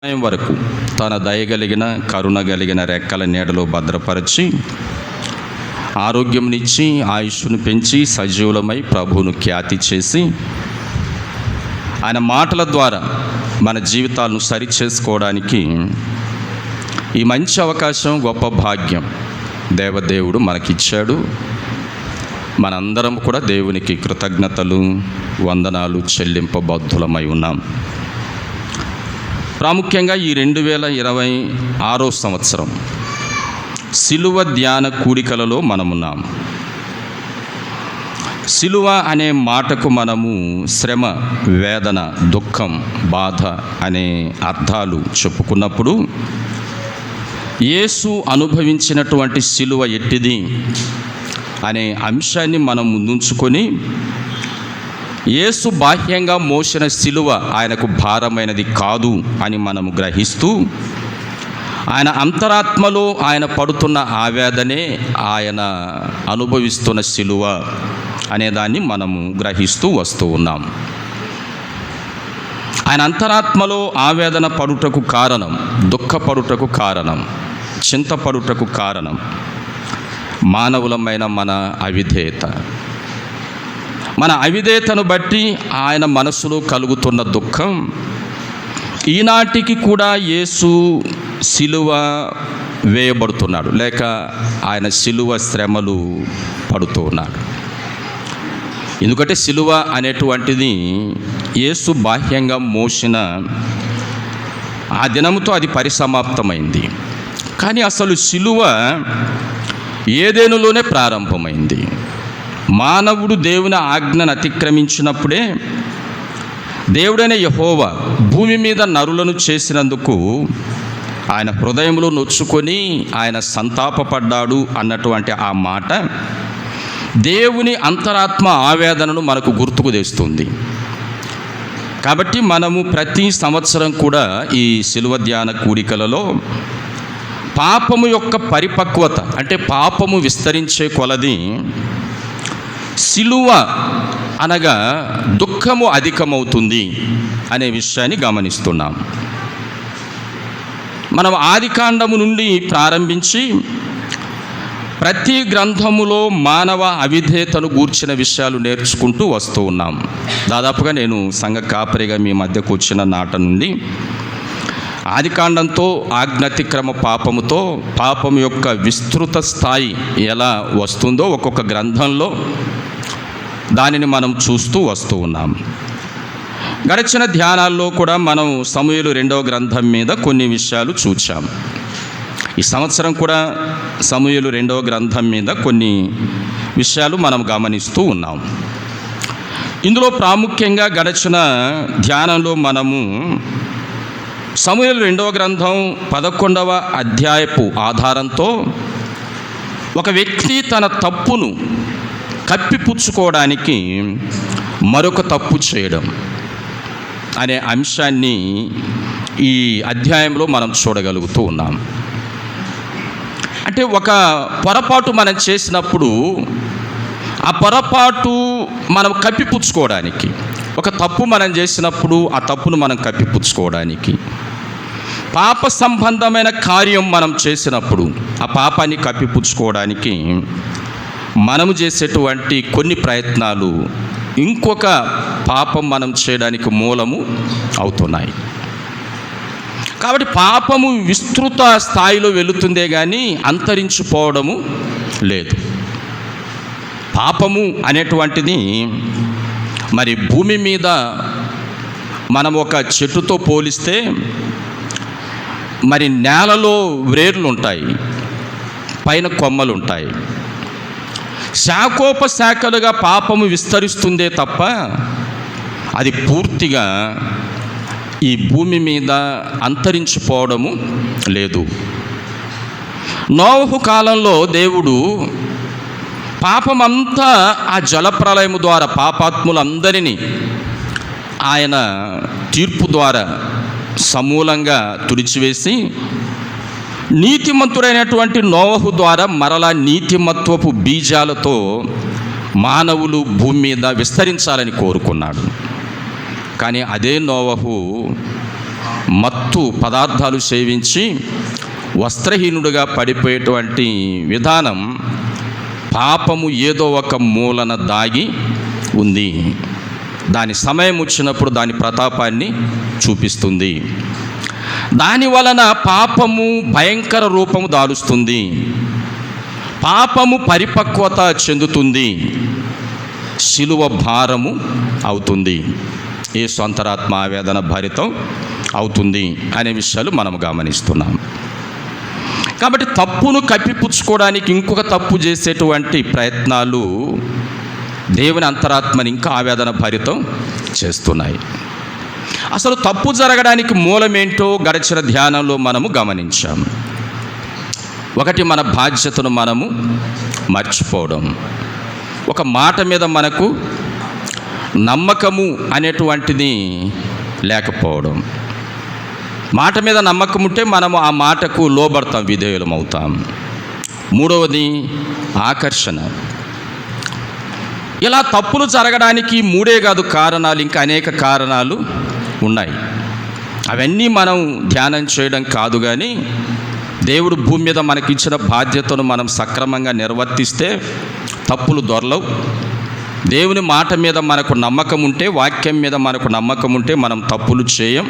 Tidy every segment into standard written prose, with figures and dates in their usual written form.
సమయం వరకు తన దయగలిగిన కరుణ కలిగిన రెక్కల నీడలో భద్రపరిచి ఆరోగ్యంనిచ్చి ఆయుష్ను పెంచి సజీవులమై ప్రభువును ఖ్యాతి చేసి ఆయన మాటల ద్వారా మన జీవితాలను సరిచేసుకోవడానికి ఈ మంచి అవకాశం, గొప్ప భాగ్యం దేవదేవుడు మనకిచ్చాడు. మనందరం కూడా దేవునికి కృతజ్ఞతలు, వందనాలు చెల్లింపబద్ధులమై ఉన్నాం. ప్రాముఖ్యంగా ఈ 2026 సంవత్సరం సిలువ ధ్యాన కూడికలలో మనమున్నాం. సిలువ అనే మాటకు మనము శ్రమ, వేదన, దుఃఖం, బాధ అనే అర్థాలు చెప్పుకున్నప్పుడు యేసు అనుభవించినటువంటి సిలువ ఎట్టిది అనే అంశాన్ని మనం ముందుంచుకొని యేసు బాహ్యంగా మోసిన సిలువ ఆయనకు భారమైనది కాదు అని మనము గ్రహిస్తూ, ఆయన అంతరాత్మలో ఆయన పడుతున్న ఆవేదనే ఆయన అనుభవిస్తున్న సిలువ అనేదాన్ని మనము గ్రహిస్తూ వస్తూ ఉన్నాం. ఆయన అంతరాత్మలో ఆవేదన పడుటకు కారణం, దుఃఖపడుటకు కారణం, చింతపడుటకు కారణం మానవులమైన మన అవిధేయత. మన అవిధేయతను బట్టి ఆయన మనసులో కలుగుతున్న దుఃఖం ఈనాటికి కూడా యేసు సిలువ వేయబడుతున్నాడు, లేక ఆయన సిలువ శ్రమలు పడుతూ ఉన్నాడు. ఎందుకంటే సిలువ అనేటువంటిది యేసు బాహ్యంగా మోసిన ఆ దినముతో అది పరిసమాప్తమైంది. కానీ అసలు సిలువ ఏదెనులోనే ప్రారంభమైంది. మానవుడు దేవుని ఆజ్ఞను అతిక్రమించినప్పుడే దేవుడైన యెహోవా భూమి మీద నరులను చేసినందుకు ఆయన హృదయంలో నొచ్చుకొని ఆయన సంతాపపడ్డాడు అన్నటువంటి ఆ మాట దేవుని అంతరాత్మ ఆవేదనను మనకు గుర్తుకు తెస్తుంది. కాబట్టి మనము ప్రతి సంవత్సరం కూడా ఈ సిలువ ధ్యాన కూడికలలో పాపము యొక్క పరిపక్వత, అంటే పాపము విస్తరించే కొలది సిలువ అనగా దుఃఖము అధికమవుతుంది అనే విషయాన్ని గమనిస్తున్నాం. మనం ఆదికాండము నుండి ప్రారంభించి ప్రతి గ్రంథములో మానవ అవిధేయతను గూర్చిన విషయాలు నేర్చుకుంటూ వస్తూ ఉన్నాం. దాదాపుగా నేను సంఘ కాపరిగా మీ మధ్యకు వచ్చిన నాట నుండి ఆదికాండంతో ఆజ్ఞాతిక్రమ పాపముతో పాపము యొక్క విస్తృత స్థాయి ఎలా వస్తుందో ఒక్కొక్క గ్రంథంలో దానిని మనం చూస్తూ వస్తూ ఉన్నాం. గడిచిన ధ్యానాల్లో కూడా మనం సమూయేలు 2వ గ్రంథం మీద కొన్ని విషయాలు చూచాం. ఈ సంవత్సరం కూడా సమూయేలు 2వ గ్రంథం మీద కొన్ని విషయాలు మనం గమనిస్తూ ఉన్నాం. ఇందులో ప్రాముఖ్యంగా గడిచిన ధ్యానంలో మనము సమూయేలు 2వ గ్రంథం 11వ అధ్యాయపు ఆధారంతో ఒక వ్యక్తి తన తప్పును కప్పిపుచ్చుకోవడానికి మరొక తప్పు చేయడం అనే అంశాన్ని ఈ అధ్యాయంలో మనం చూడగలుగుతూ ఉన్నాం. అంటే ఒక పొరపాటు మనం చేసినప్పుడు ఆ పొరపాటు మనం కప్పిపుచ్చుకోవడానికి, ఒక తప్పు మనం చేసినప్పుడు ఆ తప్పును మనం కప్పిపుచ్చుకోవడానికి, పాప సంబంధమైన కార్యం మనం చేసినప్పుడు ఆ పాపాన్ని కప్పిపుచ్చుకోవడానికి మనము చేసేటువంటి కొన్ని ప్రయత్నాలు ఇంకొక పాపం మనం చేయడానికి మూలము అవుతున్నాయి. కాబట్టి పాపము విస్తృత స్థాయిలో వెళుతుందే కానీ అంతరించిపోవడము లేదు. పాపము అనేటువంటిది మరి భూమి మీద మనం ఒక చెట్టుతో పోలిస్తే మరి నేలలో వేర్లు ఉంటాయి, పైన కొమ్మలు ఉంటాయి. శాఖోపశాఖలుగా పాపము విస్తరిస్తుందే తప్ప అది పూర్తిగా ఈ భూమి మీద అంతరించిపోవడము లేదు. నోవహు కాలంలో దేవుడు పాపమంతా ఆ జలప్రలయము ద్వారా పాపాత్ములందరినీ ఆయన తీర్పు ద్వారా సమూలంగా తుడిచివేసి నీతిమంతుడైనటువంటి నోవహు ద్వారా మరలా నీతిమత్వపు బీజాలతో మానవులు భూమి మీద విస్తరించాలని కోరుకున్నాడు. కానీ అదే నోవహు మత్తు పదార్థాలు సేవించి వస్త్రహీనుడిగా పడిపోయేటువంటి విధానం పాపము ఏదో ఒక మూలన దాగి ఉంది. దాని సమయం వచ్చినప్పుడు దాని ప్రతాపాన్ని చూపిస్తుంది. దాని వలన పాపము భయంకర రూపము దాలుస్తుంది. పాపము పరిపక్వత చెందుతుంది. శిలువ భారము అవుతుంది. ఏ సొంతరాత్మ ఆవేదన భరితం అవుతుంది అనే విషయాలు మనం గమనిస్తున్నాం. కాబట్టి తప్పును కప్పిపుచ్చుకోవడానికి ఇంకొక తప్పు చేసేటువంటి ప్రయత్నాలు దేవుని అంతరాత్మని ఇంకా ఆవేదన భరితం చేస్తున్నాయి. అసలు తప్పు జరగడానికి మూలమేంటో గడిచిన ధ్యానంలో మనము గమనించాం. ఒకటి, మన బాధ్యతను మనము మర్చిపోవడం. ఒక మాట మీద మనకు నమ్మకము అనేటువంటిది లేకపోవడం. మాట మీద నమ్మకం ఉంటే మనము ఆ మాటకు లోబడతాం, విధేయులం అవుతాం. మూడవది ఆకర్షణ. ఇలా తప్పులు జరగడానికి మూడే కాదు కారణాలు, ఇంకా అనేక కారణాలు ఉన్నాయి. అవన్నీ మనం ధ్యానం చేయడం కాదు, కానీ దేవుడు భూమి మీద మనకిచ్చిన బాధ్యతను మనం సక్రమంగా నిర్వర్తిస్తే తప్పులు దొరలవు. దేవుని మాట మీద మనకు నమ్మకం ఉంటే, వాక్యం మీద మనకు నమ్మకం ఉంటే మనం తప్పులు చేయం.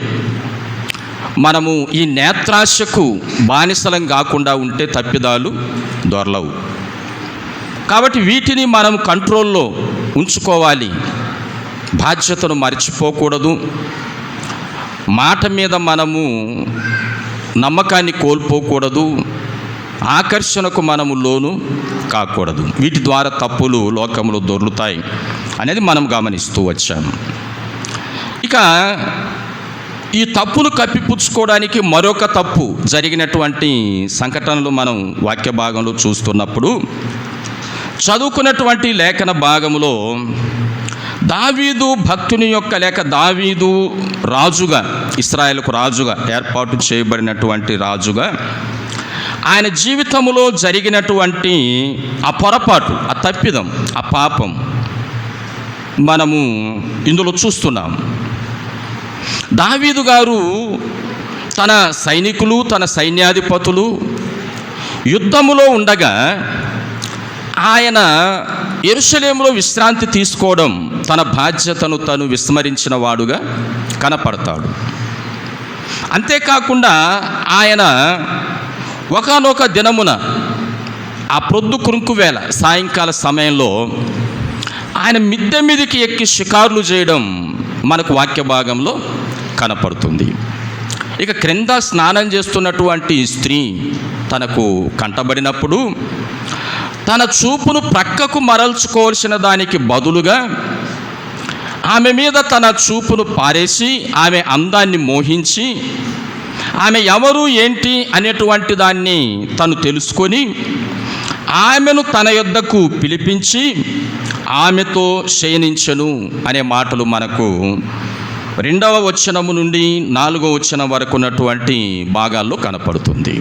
మనము ఈ నేత్రాశకు బానిసలం కాకుండా ఉంటే తప్పిదాలు దొరలవు. కాబట్టి వీటిని మనం కంట్రోల్లో ఉంచుకోవాలి. బాధ్యతను మర్చిపోకూడదు. మాట మీద మనము నమ్మకాన్ని కోల్పోకూడదు. ఆకర్షణకు మనము లోను కాకూడదు. వీటి ద్వారా తప్పులు లోకంలో దొర్లుతాయి అనేది మనం గమనిస్తూ వచ్చాము. ఇక ఈ తప్పులు కప్పిపుచ్చుకోవడానికి మరొక తప్పు జరిగినటువంటి సంఘటనలు మనం వాక్య భాగంలో చూస్తున్నప్పుడు, చదువుకున్నటువంటి లేఖన భాగంలో దావీదు భక్తుని యొక్క లేక దావీదు రాజుగా, ఇశ్రాయేలుకు రాజుగా ఏర్పాటు చేయబడినటువంటి రాజుగా ఆయన జీవితంలో జరిగినటువంటి ఆ పొరపాటు, ఆ తప్పిదం, ఆ పాపం మనము ఇందులో చూస్తున్నాం. దావీదు గారు తన సైనికులు, తన సైన్యాధిపతులు యుద్ధములో ఉండగా ఆయన యెరూషలేములో విశ్రాంతి తీసుకోవడం తన బాధ్యతను తను విస్మరించిన వాడుగా కనపడతాడు. అంతేకాకుండా ఆయన ఒకానొక దినమున ఆ ప్రొద్దు కురుంకు వేళ సాయంకాల సమయంలో ఆయన మిద్దె మీదికి ఎక్కి షికారులు చేయడం మనకు వాక్య భాగంలో కనపడుతుంది. ఇక క్రింద స్నానం చేస్తున్నటువంటి స్త్రీ తనకు కంటబడినప్పుడు తన చూపును ప్రక్కకు మరల్చుకోవాల్సిన దానికి బదులుగా ఆమె మీద తన చూపును పారేసి ఆమె అందాన్ని మోహించి ఆమె ఎవరు ఏంటి అనేటువంటి దాన్ని తను తెలుసుకొని ఆమెను తన యొద్దకు పిలిపించి ఆమెతో శయనించెను అనే మాటలు మనకు 2వ వచనము నుండి 4వ వచనం వరకు ఉన్నటువంటి భాగాల్లో కనపడుతుంది.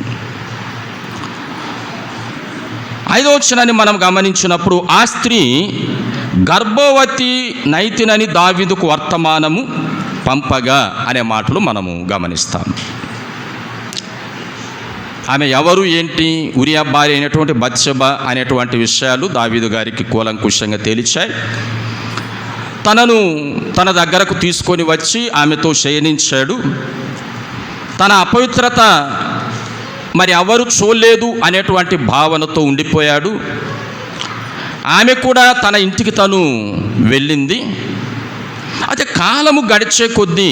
5వ వచనాన్ని మనం గమనించినప్పుడు ఆ స్త్రీ గర్భవతి నైతినని దావీదుకు వర్తమానము పంపగా అనే మాటలు మనము గమనిస్తాం. ఆమె ఎవరు ఏంటి, ఉరియా భార్య అయినటువంటి బత్షెబ అనేటువంటి విషయాలు దావీదు గారికి కూలంకుషంగా తేలిచాయి. తనను తన దగ్గరకు తీసుకొని వచ్చి ఆమెతో శయనించాడు. తన అపవిత్రత మరి ఎవరు చూడలేదు అనేటువంటి భావనతో ఉండిపోయాడు. ఆమె కూడా తన ఇంటికి తను వెళ్ళింది. అయితే కాలము గడిచే కొద్దీ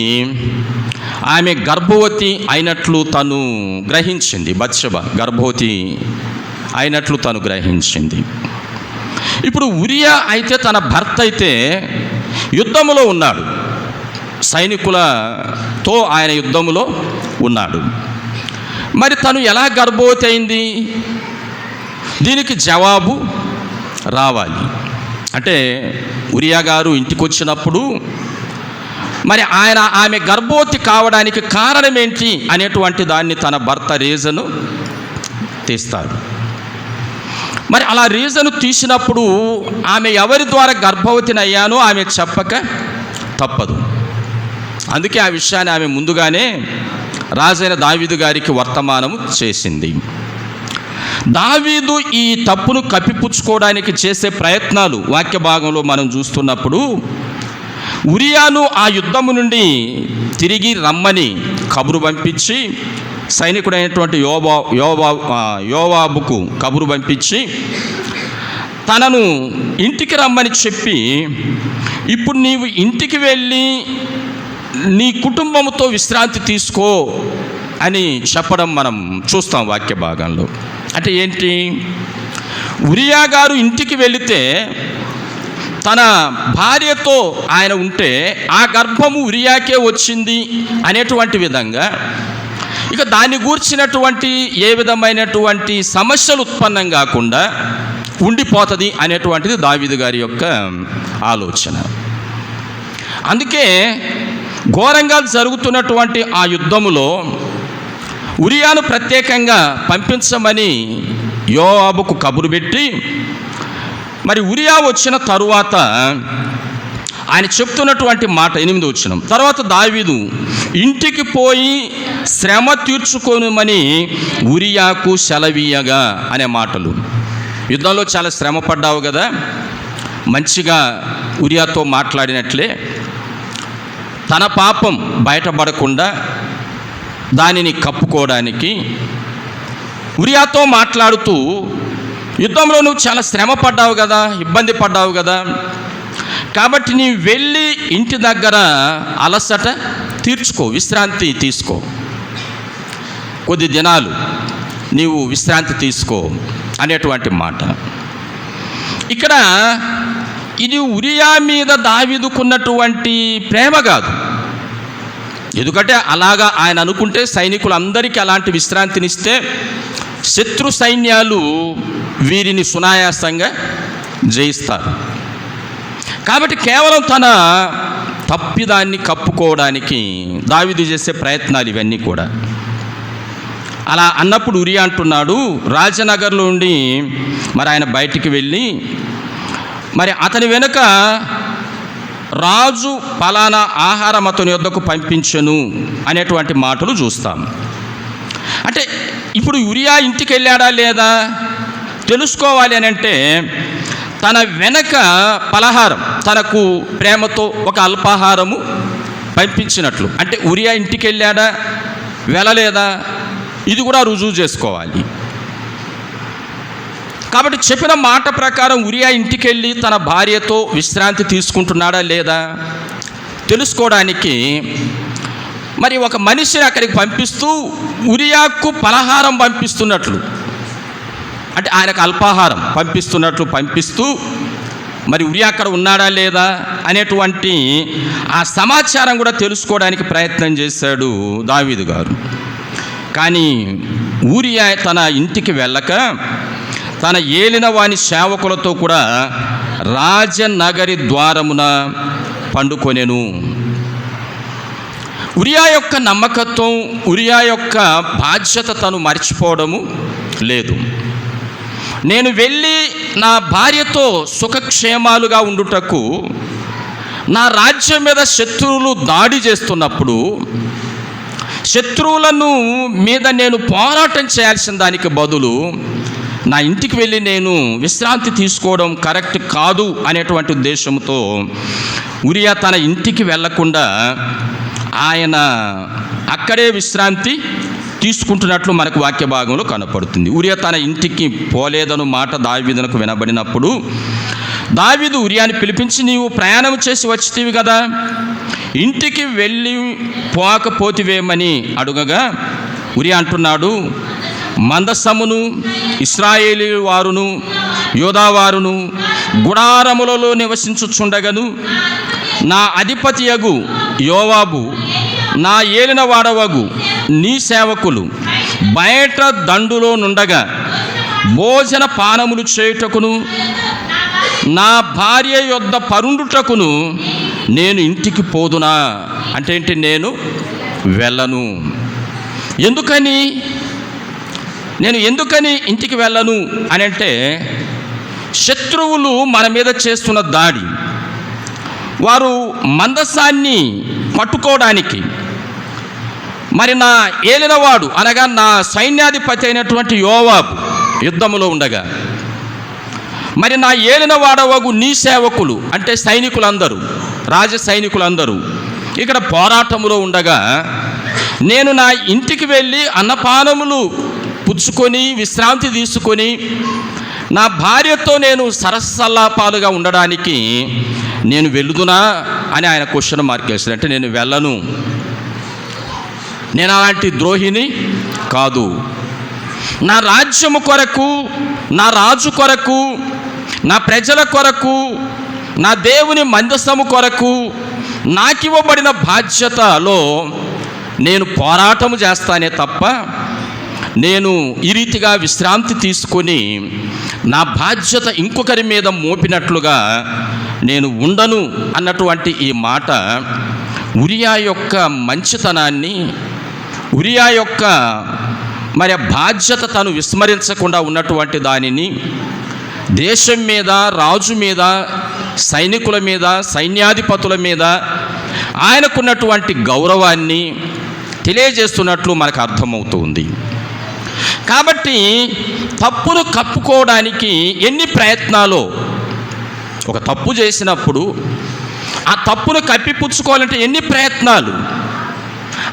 ఆమె గర్భవతి అయినట్లు తను గ్రహించింది. బత్షెబ గర్భవతి అయినట్లు తను గ్రహించింది. ఇప్పుడు ఉరియా అయితే తన భర్త అయితే యుద్ధములో ఉన్నాడు, సైనికులతో ఆయన యుద్ధములో ఉన్నాడు. మరి తను ఎలా గర్భవతి అయింది? దీనికి జవాబు రావాలి. అంటే ఉరియా గారు ఇంటికి వచ్చినప్పుడు మరి ఆమె గర్భవతి కావడానికి కారణం ఏంటి అనేటువంటి దాన్ని తన భర్త రీజను తీస్తాడు. మరి అలా రీజను తీసినప్పుడు ఆమె ఎవరి ద్వారా గర్భవతిని అయ్యానో ఆమె చెప్పక తప్పదు. అందుకే ఆ విషయాన్ని ఆమె ముందుగానే రాజైన దావీదు గారికి వర్తమానము చేసింది. దావీదు ఈ తప్పును కప్పిపుచ్చుకోవడానికి చేసే ప్రయత్నాలు వాక్య భాగంలో మనం చూస్తున్నప్పుడు, ఉరియాను ఆ యుద్ధము నుండి తిరిగి రమ్మని కబురు పంపించి, సైనికుడైనటువంటి యోవాబుకు కబురు పంపించి తనను ఇంటికి రమ్మని చెప్పి, ఇప్పుడు నీవు ఇంటికి వెళ్ళి నీ కుటుంబంతో విశ్రాంతి తీసుకో అని చెప్పడం మనం చూస్తాం వాక్య భాగంలో. అంటే ఏంటి? ఉరియా గారు ఇంటికి వెళితే తన భార్యతో ఆయన ఉంటే ఆ గర్భము ఉరియాకే వచ్చింది అనేటువంటి విధంగా, ఇక దాన్ని గూర్చినటువంటి ఏ విధమైనటువంటి సమస్యలు ఉత్పన్నం కాకుండా ఉండిపోతుంది అనేటువంటిది దావీదు గారి యొక్క ఆలోచన. అందుకే ఘోరంగా జరుగుతున్నటువంటి ఆ యుద్ధములో ఉరియాను ప్రత్యేకంగా పంపించమని యోవాబుకు కబురు పెట్టి, మరి ఉరియా వచ్చిన తరువాత ఆయన చెప్తున్నటువంటి మాట 8వ వచనం, తర్వాత దావీదు ఇంటికి పోయి శ్రమ తీర్చుకోనుమని ఉరియాకు సెలవీయగా అనే మాటలు. యుద్ధంలో చాలా శ్రమ పడ్డావు కదా, మంచిగా ఉరియాతో మాట్లాడినట్లే తన పాపం బయటపడకుండా దానిని కప్పుకోవడానికి ఉరియాతో మాట్లాడుతూ, యుద్ధంలో నువ్వు చాలా శ్రమ పడ్డావు కదా, ఇబ్బంది పడ్డావు కదా, కాబట్టి నీవు వెళ్ళి ఇంటి దగ్గర అలసట తీర్చుకో, విశ్రాంతి తీసుకో, కొద్ది దినాలు నీవు విశ్రాంతి తీసుకో అనేటువంటి మాట. ఇక్కడ ఇది ఉరియా మీద దావీదుకున్నటువంటి ప్రేమ కాదు. ఎందుకంటే అలాగా ఆయన అనుకుంటే సైనికులందరికీ అలాంటి విశ్రాంతినిస్తే శత్రు సైన్యాలు వీరిని సునాయాసంగా జయిస్తారు. కాబట్టి కేవలం తన తప్పిదాన్ని కప్పుకోవడానికి దావీదు చేసే ప్రయత్నాలు ఇవన్నీ కూడా. అలా అన్నప్పుడు ఉరియా అంటున్నాడు, రాజనగర్లో ఉండి మరి ఆయన బయటికి వెళ్ళి, మరి అతని వెనుక రాజు పలానా ఆహారం అతని వద్దకు పంపించెను అనేటువంటి మాటలు చూస్తాం. అంటే ఇప్పుడు ఉరియా ఇంటికి వెళ్ళాడా లేదా తెలుసుకోవాలి అని అంటే, తన వెనక పలహారం, తనకు ప్రేమతో ఒక అల్పాహారము పంపించినట్లు, అంటే ఉరియా ఇంటికి వెళ్ళాడా వెళ్ళలేదా ఇది కూడా రుజువు చేసుకోవాలి. కాబట్టి చెప్పిన మాట ప్రకారం ఉరియా ఇంటికి వెళ్ళి తన భార్యతో విశ్రాంతి తీసుకుంటున్నాడా లేదా తెలుసుకోవడానికి మరి ఒక మనిషిని అక్కడికి పంపిస్తూ ఉరియాకు పలహారం పంపిస్తున్నట్లు, అంటే ఆయనకు అల్పాహారం పంపిస్తూ మరి ఉరియా అక్కడ ఉన్నాడా లేదా అనేటువంటి ఆ సమాచారం కూడా తెలుసుకోవడానికి ప్రయత్నం చేశాడు దావీదు గారు. కానీ ఉరియా తన ఇంటికి వెళ్ళక తన ఏలిన వాని సేవకులతో కూడా రాజనగరి ద్వారమున పండుకొనెను. ఉరియా యొక్క నమ్మకత్వం, ఉరియా యొక్క బాధ్యత తను మర్చిపోవడము లేదు. నేను వెళ్ళి నా భార్యతో సుఖక్షేమాలుగా ఉండుటకు నా రాజ్యం మీద శత్రువులు దాడి చేస్తున్నప్పుడు శత్రువులను మీద నేను పోరాటం చేయాల్సిన దానికి బదులు నా ఇంటికి వెళ్ళి నేను విశ్రాంతి తీసుకోవడం కరెక్ట్ కాదు అనేటువంటి ఉద్దేశంతో ఉరియా తన ఇంటికి వెళ్లకుండా ఆయన అక్కడే విశ్రాంతి తీసుకుంటున్నట్లు మనకు వాక్య భాగంలో కనపడుతుంది. ఉరియా తన ఇంటికి పోలేదను మాట దావీదునకు వినబడినప్పుడు దావీదు ఉరియాని పిలిపించి, నీవు ప్రయాణం చేసి వచ్చితివి కదా, ఇంటికి వెళ్ళి పోకపోతివేమని అడుగగా ఉరియా అంటున్నాడు, మందసమును ఇశ్రాయేలీ వారును యోధావారును గుడారములలో నివసించుచుండగను నా అధిపతియగు యోవాబు నా ఏలిన వాడవగు నీ సేవకులు బయట దండులో నుండగా భోజన పానములు చేయుటకును నా భార్య యొద్ద పరుండుటకును నేను ఇంటికి పోదునా అంటే ఏంటి? నేను వెళ్ళను. ఎందుకని ఇంటికి వెళ్ళను అని అంటే, శత్రువులు మన మీద చేస్తున్న దాడి, వారు మందసాన్ని పట్టుకోవడానికి మరి నా ఏలినవాడు అనగా నా సైన్యాధిపతి అయినటువంటి యోవాబు యుద్ధములో ఉండగా, మరి నా ఏలినవాడవగు నీ సేవకులు అంటే సైనికులందరూ, రాజ సైనికులందరూ ఇక్కడ పోరాటములో ఉండగా, నేను నా ఇంటికి వెళ్ళి అన్నపానములు పుచ్చుకొని విశ్రాంతి తీసుకొని నా భార్యతో నేను సరసల్లాపాలుగా ఉండడానికి నేను వెళ్ళుదునా అని ఆయన క్వశ్చన్ మార్క్ వేశాడు. అంటే నేను వెళ్ళను, నేను అలాంటి ద్రోహిని కాదు. నా రాజ్యము కొరకు, నా రాజు కొరకు, నా ప్రజల కొరకు, నా దేవుని మందసము కొరకు నాకివ్వబడిన బాధ్యతలో నేను పోరాటము చేస్తానే తప్ప నేను ఈ రీతిగా విశ్రాంతి తీసుకొని నా బాధ్యత ఇంకొకరి మీద మోపినట్లుగా నేను ఉండను అన్నటువంటి ఈ మాట ఉరియా యొక్క మంచితనాన్ని, ఉరియా యొక్క మరి బాధ్యత తను విస్మరించకుండా ఉన్నటువంటి దానిని, దేశం మీద, రాజు మీద, సైనికుల మీద, సైన్యాధిపతుల మీద ఆయనకున్నటువంటి గౌరవాన్ని తెలియజేస్తున్నట్లు మనకు అర్థమవుతుంది. కాబట్టి తప్పును కప్పుకోవడానికి ఎన్ని ప్రయత్నాలు, ఒక తప్పు చేసినప్పుడు ఆ తప్పును కప్పిపుచ్చుకోవాలంటే ఎన్ని ప్రయత్నాలు,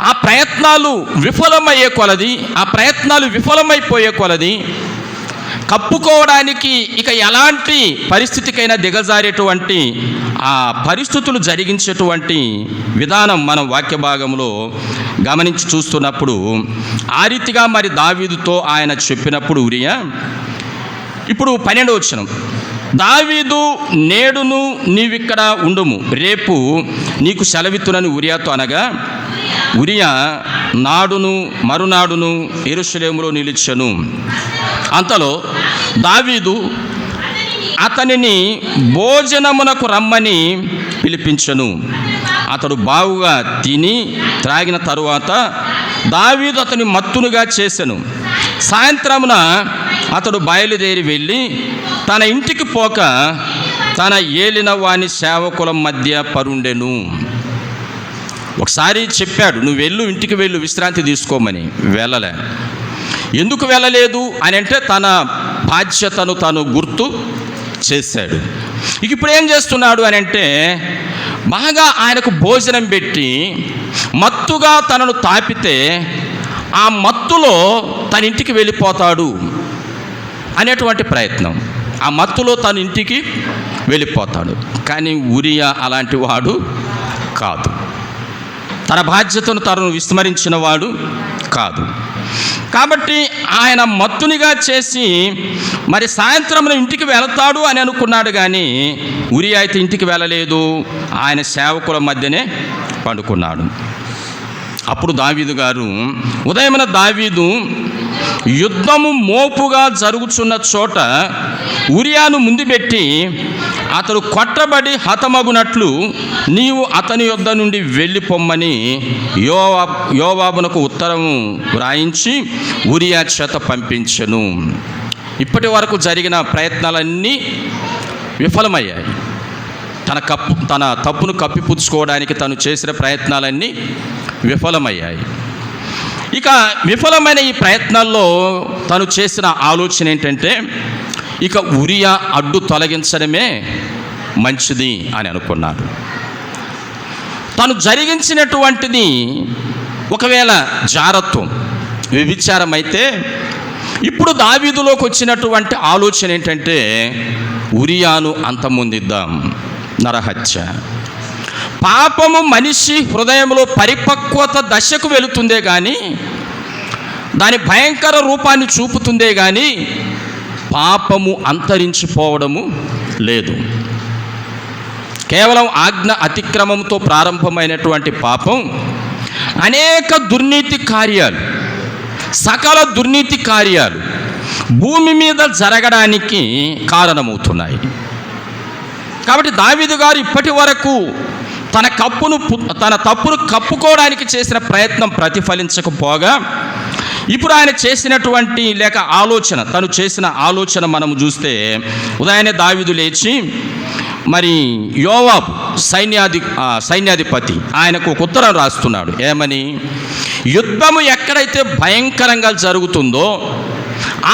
ఆ ప్రయత్నాలు విఫలమయ్యే కొలది, ఆ ప్రయత్నాలు విఫలమైపోయే కొలది కప్పుకోవడానికి ఇక ఎలాంటి పరిస్థితికైనా దిగజారేటువంటి ఆ పరిస్థితులు జరిగించేటువంటి విధానం మనం వాక్య భాగంలో గమనించి చూస్తున్నప్పుడు ఆ రీతిగా మరి దావీదుతో ఆయన చెప్పినప్పుడు ఉరియా, ఇప్పుడు 12వ వచనం, దావీదు నేడును నీవిక్కడ ఉండుము, రేపు నీకు సెలవిత్తునని ఉరియాతో అనగా, ఉరియా నాడును మరునాడును యెరూషలేములో నిలిచెను. అంతలో దావీదు అతనిని భోజనమునకు రమ్మని పిలిపించెను. అతడు బాగుగా తిని త్రాగిన తరువాత దావీదు అతని మత్తునుగా చేసెను. సాయంత్రమున అతడు బయలుదేరి వెళ్ళి తన ఇంటికి పోక తన ఏలిన వాని సేవకుల మధ్య పరుండెను. ఒకసారి చెప్పాడు, నువ్వు వెళ్ళు, ఇంటికి వెళ్ళు, విశ్రాంతి తీసుకోమని. వెళ్ళలే. ఎందుకు వెళ్ళలేదు అని అంటే తన బాధ్యతను తను గుర్తు చేశాడు. ఇక ఇప్పుడు ఏం చేస్తున్నాడు అని అంటే, బాగా ఆయనకు భోజనం పెట్టి మత్తుగా తనను తాపితే ఆ మత్తులో తన ఇంటికి వెళ్ళిపోతాడు అనేటువంటి ప్రయత్నం. ఆ మత్తులో తన ఇంటికి వెళ్ళిపోతాడు. కానీ ఉరియా అలాంటి వాడు కాదు, తన బాధ్యతను తను విస్మరించిన వాడు కాదు. కాబట్టి ఆయన మత్తునిగా చేసి మరి సాయంత్రం ఇంటికి వెళతాడు అని అనుకున్నాడు. కానీ ఉరియా అయితే ఇంటికి వెళ్ళలేదు, ఆయన సేవకుల మధ్యనే పండుకున్నాడు. అప్పుడు దావీదు గారు, ఉదయమున దావీదు యుద్ధము మోపుగా జరుగుతున్న చోట ఉరియాను ముందు పెట్టి అతడు కొట్టబడి హతమగునట్లు నీవు అతని యొద్ద నుండి వెళ్ళిపోమ్మని యోవాబునకు ఉత్తరము వ్రాయించి ఉరియా చేత పంపించెను. ఇప్పటి వరకు జరిగిన ప్రయత్నాలన్నీ విఫలమయ్యాయి. తన తప్పును కప్పిపుచ్చుకోవడానికి తను చేసిన ప్రయత్నాలన్నీ విఫలమయ్యాయి. ఇక విఫలమైన ఈ ప్రయత్నాల్లో తను చేసిన ఆలోచన ఏంటంటే, ఇక ఉరియా అడ్డు తొలగించడమే మంచిది అని అనుకున్నాడు. తను జరిగించినటువంటిది ఒకవేళ జారత్వం, వ్యభిచారం అయితే, ఇప్పుడు దావీదులోకి వచ్చినటువంటి ఆలోచన ఏంటంటే, ఉరియాను అంతమొందిద్దాం, నరహత్య. పాపము మనిషి హృదయంలో పరిపక్వత దశకు వెళుతుందే కానీ, దాని భయంకర రూపాన్ని చూపుతుందే కానీ పాపము అంతరించిపోవడము లేదు. కేవలం ఆజ్ఞ అతిక్రమంతో ప్రారంభమైనటువంటి పాపం అనేక దుర్నీతి కార్యాలు, సకల దుర్నీతి కార్యాలు భూమి మీద జరగడానికి కారణమవుతున్నాయి. కాబట్టి దావీదు గారు ఇప్పటి వరకు తన తప్పును కప్పుకోవడానికి చేసిన ప్రయత్నం ప్రతిఫలించకపోగా, ఇప్పుడు ఆయన చేసినటువంటి తను చేసిన ఆలోచన మనం చూస్తే, ఉదయాన్నే దావీదు లేచి మరి యోవాబు సైన్యాధిపతి ఆయనకు ఒక ఉత్తరం రాస్తున్నాడు. ఏమని? యుద్ధము ఎక్కడైతే భయంకరంగా జరుగుతుందో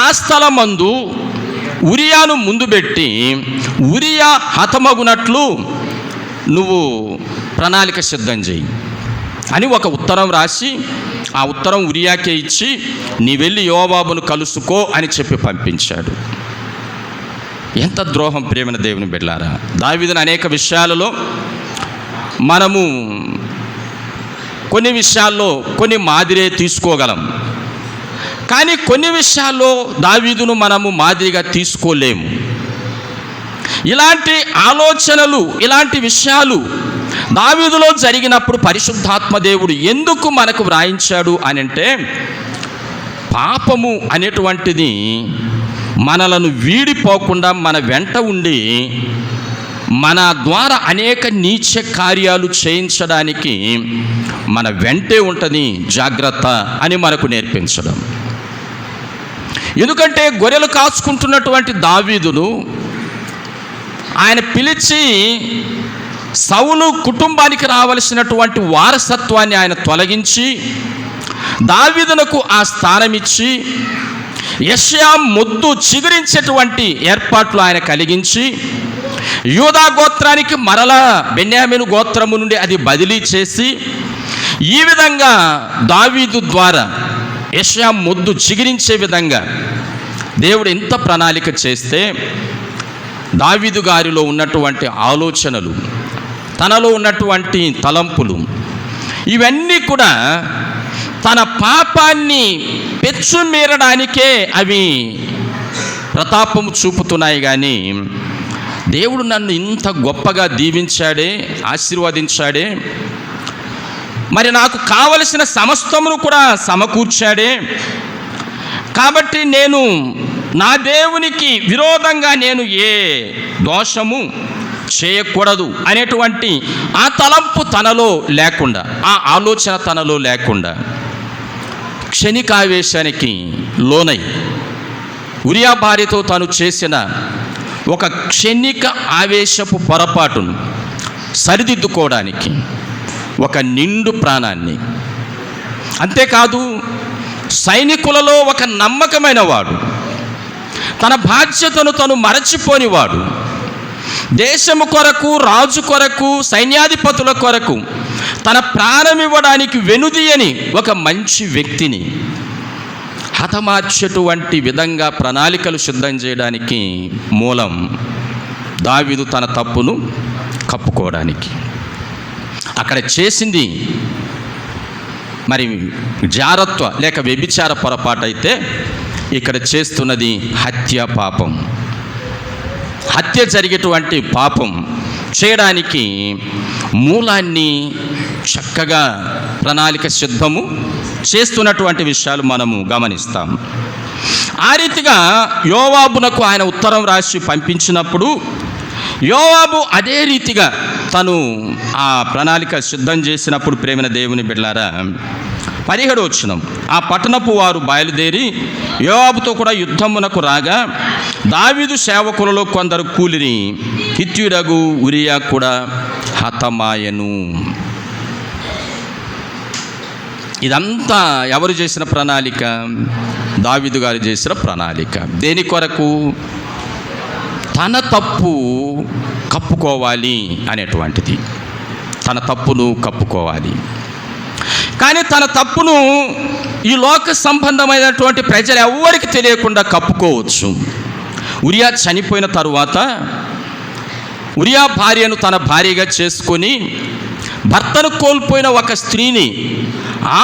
ఆ స్థలమందు ఉరియాను ముందు పెట్టి ఉరియా హతమగునట్లు నువ్వు ప్రణాళిక సిద్ధం చేయి అని ఒక ఉత్తరం రాసి ఆ ఉత్తరం ఉరియాకే ఇచ్చి నీ వెళ్ళి యోవాబును కలుసుకో అని చెప్పి పంపించాడు. ఎంత ద్రోహం ప్రేమైన దేవుని బిడ్డలారా. దావీదును అనేక విషయాలలో మనము కొన్ని విషయాల్లో కొన్ని మాదిరే తీసుకోగలం, కానీ కొన్ని విషయాల్లో దావీదును మనము మాదిరిగా తీసుకోలేము. ఇలాంటి ఆలోచనలు, ఇలాంటి విషయాలు దావీదులో జరిగినప్పుడు పరిశుద్ధాత్మ దేవుడు ఎందుకు మనకు వ్రాయించాడు అని అంటే, పాపము అనేటువంటిది మనలను వీడిపోకుండా మన వెంట ఉండి మన ద్వారా అనేక నీచ కార్యాలు చేయించడానికి మన వెంటే ఉంటుంది, జాగ్రత్త అని మనకు నేర్పించడం. ఎందుకంటే గొర్రెలు కాచుకుంటున్నటువంటి దావీదును ఆయన పిలిచి సౌలు కుటుంబానికి రావలసినటువంటి వారసత్వాన్ని ఆయన తొలగించి దావీదునకు ఆ స్థానం ఇచ్చి యెషయా మొద్దు చిగురించేటువంటి ఏర్పాట్లు ఆయన కలిగించి యూదా గోత్రానికి మరలా బెన్యామీను గోత్రము నుండి అది బదిలీ చేసి ఈ విధంగా దావీదు ద్వారా యెషయా మొద్దు చిగురించే విధంగా దేవుడు ఎంత ప్రణాళిక చేస్తే దావీదు గారిలో ఉన్నటువంటి ఆలోచనలు, తనలో ఉన్నటువంటి తలంపులు, ఇవన్నీ కూడా తన పాపాన్ని పెచ్చుమీరడానికే అవి ప్రతాపము చూపుతున్నాయి. కానీ దేవుడు నన్ను ఇంత గొప్పగా దీవించాడే, ఆశీర్వదించాడే, మరి నాకు కావలసిన సమస్తమును కూడా సమకూర్చాడే, కాబట్టి నేను నా దేవునికి విరోధంగా నేను ఏ దోషము చేయకూడదు అనేటువంటి ఆ తలంపు తనలో లేకుండా, ఆ ఆలోచన తనలో లేకుండా క్షణికావేశానికి లోనై ఉరియా భార్యతో తాను చేసిన ఒక క్షణిక ఆవేశపు పొరపాటును సరిదిద్దుకోవడానికి ఒక నిండు ప్రాణాన్ని, అంతేకాదు సైనికులలో ఒక నమ్మకమైన వాడు, తన బాధ్యతను తను మరచిపోనివాడు, దేశము కొరకు, రాజు కొరకు, సైన్యాధిపతుల కొరకు తన ప్రాణం ఇవ్వడానికి వెనుదీయని ఒక మంచి వ్యక్తిని హతమార్చేటువంటి విధంగా ప్రణాళికలు సిద్ధం చేయడానికి మూలం దావీదు తన తప్పును కప్పుకోవడానికి. అక్కడ చేసింది మరి జారత్వ లేక వ్యభిచార పొరపాటు అయితే, ఇక్కడ చేస్తున్నది హత్య పాపం. హత్య జరిగేటువంటి పాపం చేయడానికి మూలాన్ని చక్కగా ప్రణాళిక సిద్ధము చేస్తున్నటువంటి విషయాలు మనము గమనిస్తాం. ఆ రీతిగా యోవాబునకు ఆయన ఉత్తరం రాసి పంపించినప్పుడు యోవాబు అదే రీతిగా తను ఆ ప్రణాళిక సిద్ధం చేసినప్పుడు ప్రేమైన దేవుని బిడ్డలారా 17వ వచనం, ఆ పట్టణపు వారు బయలుదేరి యోవాబుతో కూడా యుద్ధమునకు రాగా దావీదు సేవకులలో కొందరు కూలిని, హిత్తీయుడగు ఉరియా కూడా హతమాయను. ఇదంతా ఎవరు చేసిన ప్రణాళిక? దావీదు గారు చేసిన ప్రణాళిక. దేని కొరకు? తన తప్పు కప్పుకోవాలి అనేటువంటిది. తన తప్పును కప్పుకోవాలి. కానీ తన తప్పును ఈ లోక సంబంధమైనటువంటి ప్రజలు ఎవ్వరికి తెలియకుండా కప్పుకోవచ్చు. ఉరియా చనిపోయిన తరువాత ఉరియా భార్యను తన భార్యగా చేసుకొని భర్తను కోల్పోయిన ఒక స్త్రీని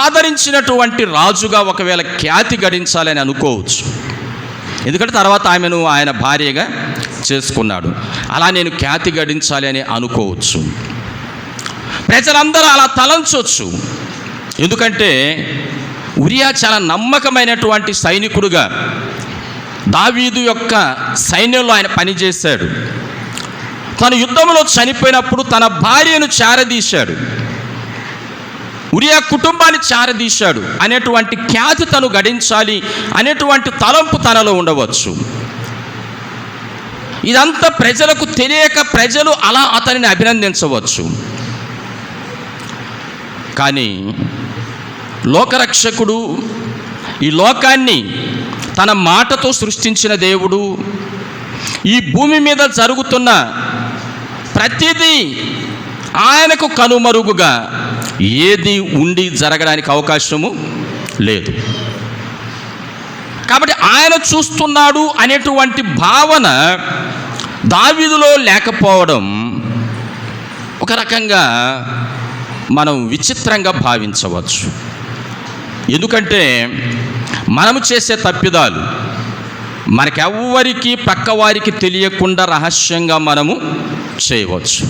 ఆదరించినటువంటి రాజుగా ఒకవేళ ఖ్యాతి గడించాలని అనుకోవచ్చు. ఎందుకంటే తర్వాత ఆమెను ఆయన భార్యగా చేసుకున్నాడు. అలా నేను ఖ్యాతి గడించాలి అని అనుకోవచ్చు. ప్రజలందరూ అలా తలంచవచ్చు. ఎందుకంటే ఉరియా చాలా నమ్మకమైనటువంటి సైనికుడుగా దావీదు యొక్క సైన్యంలో ఆయన పనిచేశాడు. తను యుద్ధంలో చనిపోయినప్పుడు తన భార్యను చేరదీశాడు, ఉరియా కుటుంబాన్ని చేరదీశాడు అనేటువంటి ఖ్యాతి తను గడించాలి అనేటువంటి తలంపు తనలో ఉండవచ్చు. ఇదంతా ప్రజలకు తెలియక ప్రజలు అలా అతనిని అభినందించవచ్చు. కానీ లోకరక్షకుడు, ఈ లోకాన్ని తన మాటతో సృష్టించిన దేవుడు, ఈ భూమి మీద జరుగుతున్న ప్రతిదీ ఆయనకు కనుమరుగుగా ఏది ఉండి జరగడానికి అవకాశము లేదు. కాబట్టి ఆయన చూస్తున్నాడు అనేటువంటి భావన దావీదులో లేకపోవడం ఒక రకంగా మనం విచిత్రంగా భావించవచ్చు. ఎందుకంటే మనము చేసే తప్పిదాలు మనకెవ్వరికి పక్కవారికి తెలియకుండా రహస్యంగా మనము చేయవచ్చు.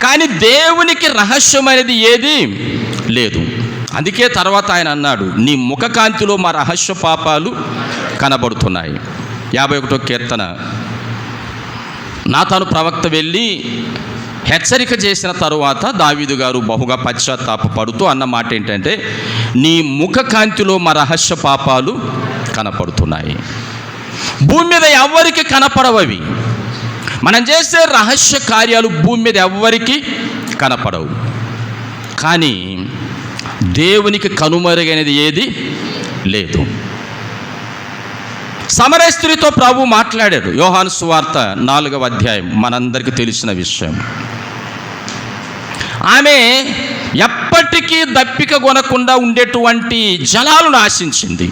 కానీ దేవునికి రహస్యం అనేది ఏది లేదు. అందుకే తర్వాత ఆయన అన్నాడు, నీ ముఖకాంతిలో మా రహస్య పాపాలు కనబడుతున్నాయి. 51వ కీర్తన నాతాను ప్రవక్త వెళ్ళి హెచ్చరిక చేసిన తరువాత దావీదు గారు బహుగా పశ్చాత్తాపపడుతూ అన్న మాట ఏంటంటే, నీ ముఖకాంతిలో మా రహస్య పాపాలు కనపడుతున్నాయి. భూమి మీద ఎవ్వరికి కనపడవవి. మనం చేసే రహస్య కార్యాలు భూమి మీద ఎవ్వరికి కనపడవు. కానీ దేవునికి కనుమరుగైనది ఏది లేదు. సమరయ స్త్రీతో ప్రభు మాట్లాడాడు. యోహాను సువార్త 4వ అధ్యాయం మనందరికీ తెలిసిన విషయం. ఆమె ఎప్పటికీ దప్పిక కొనకుండా ఉండేటువంటి జలాలను ఆశించింది.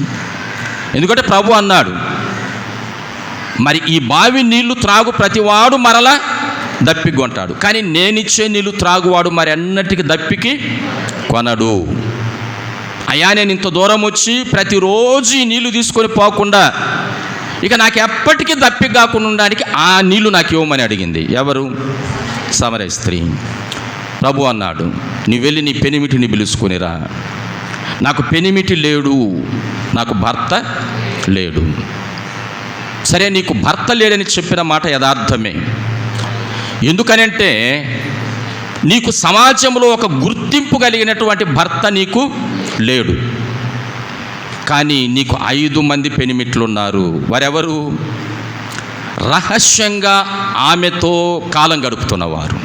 ఎందుకంటే ప్రభు అన్నాడు, మరి ఈ బావి నీళ్లు త్రాగు ప్రతివాడు మరలా దప్పికొంటాడు, కానీ నేనిచ్చే నీళ్లు త్రాగువాడు మరి అన్నిటికీ దప్పికి కొనడు. అయ్యా, నేను ఇంత దూరం వచ్చి ప్రతిరోజు ఈ నీళ్లు తీసుకొని పోకుండా ఇక నాకు ఎప్పటికీ దప్పిక కాకుండా ఉండడానికి ఆ నీళ్లు నాకు ఇవ్వమని అడిగింది. ఎవరు? సమరయ స్త్రీ. ప్రభు అన్నాడు, నీ వెళ్ళి నీ పెనిమిటిని పిలుచుకొనిరా. నాకు పెనిమిటి లేడు, నాకు భర్త లేడు. సరే, నీకు భర్త లేడని చెప్పిన మాట యథార్థమే. ఎందుకనంటే నీకు సమాజంలో ఒక గుర్తింపు కలిగినటువంటి భర్త నీకు లేడు. కానీ నీకు 5 మంది పెనిమిట్లు ఉన్నారు. వారెవరు? రహస్యంగా ఆమెతో కాలం గడుపుతున్నవారు.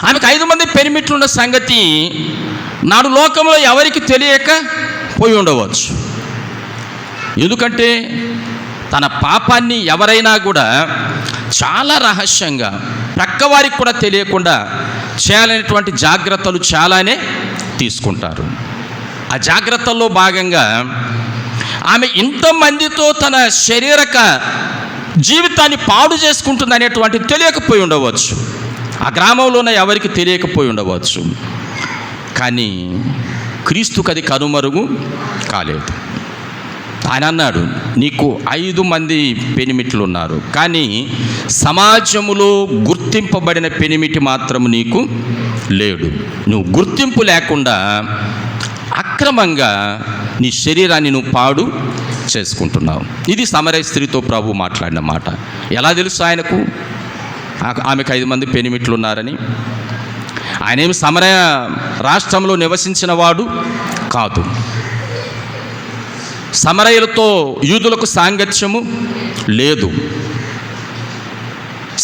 ఆమెకు 5 మంది పెనిమిట్లు ఉన్న సంగతి నాడు లోకంలో ఎవరికి తెలియక పోయి ఉండవచ్చు. ఎందుకంటే తన పాపాన్ని ఎవరైనా కూడా చాలా రహస్యంగా ప్రక్కవారికి కూడా తెలియకుండా చేయాలనేటువంటి జాగ్రత్తలు చాలానే తీసుకుంటారు. ఆ జాగ్రత్తల్లో భాగంగా ఆమె ఇంతమందితో తన శారీరక జీవితాన్ని పాడు చేసుకుంటుంది అనేటువంటి తెలియకపోయి ఉండవచ్చు. ఆ గ్రామంలోనే ఎవరికి తెలియకపోయి ఉండవచ్చు. కానీ క్రీస్తుకు అది కనుమరుగు కాలేదు. ఆయన అన్నాడు, నీకు 5 మంది పెనిమిట్లు ఉన్నారు, కానీ సమాజములో గుర్తింపబడిన పెనిమిటి మాత్రం నీకు లేడు. నువ్వు గుర్తింపు లేకుండా అక్రమంగా నీ శరీరాన్ని నువ్వు పాడు చేసుకుంటున్నావు. ఇది సమరయ స్త్రీతో ప్రభు మాట్లాడిన మాట. ఎలా తెలుసు ఆయనకు ఆమెకు 5 మంది పెనిమిట్లు ఉన్నారని? ఆయనేమి సమరయ రాష్ట్రంలో నివసించిన వాడు కాదు. సమరయులతో యూదులకు సాంగత్యము లేదు.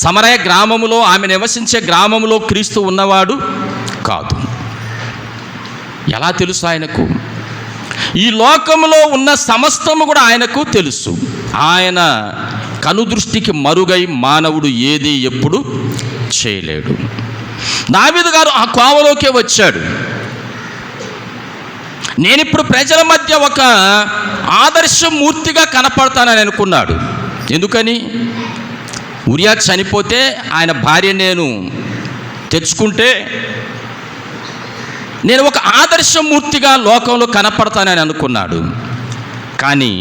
సమరయ గ్రామములో, ఆమె నివసించే గ్రామములో క్రీస్తు ఉన్నవాడు కాదు. ఎలా తెలుసు ఆయనకు? ఈ లోకములో ఉన్న సమస్తము కూడా ఆయనకు తెలుసు. ఆయన కనుదృష్టికి మరుగై మానవుడు ఏది ఎప్పుడు చేయలేడు. దావీదు గారు ఆ కోవలోకే వచ్చాడు. నేనిప్పుడు ప్రజల మధ్య ఒక ఆదర్శమూర్తిగా కనపడతానని అనుకున్నాడు. ఎందుకని? ఉరియా చనిపోతే ఆయన భార్య నేను తెచ్చుకుంటే నేను ఒక ఆదర్శమూర్తిగా లోకంలో కనపడతానని అనుకున్నాడు. కానీ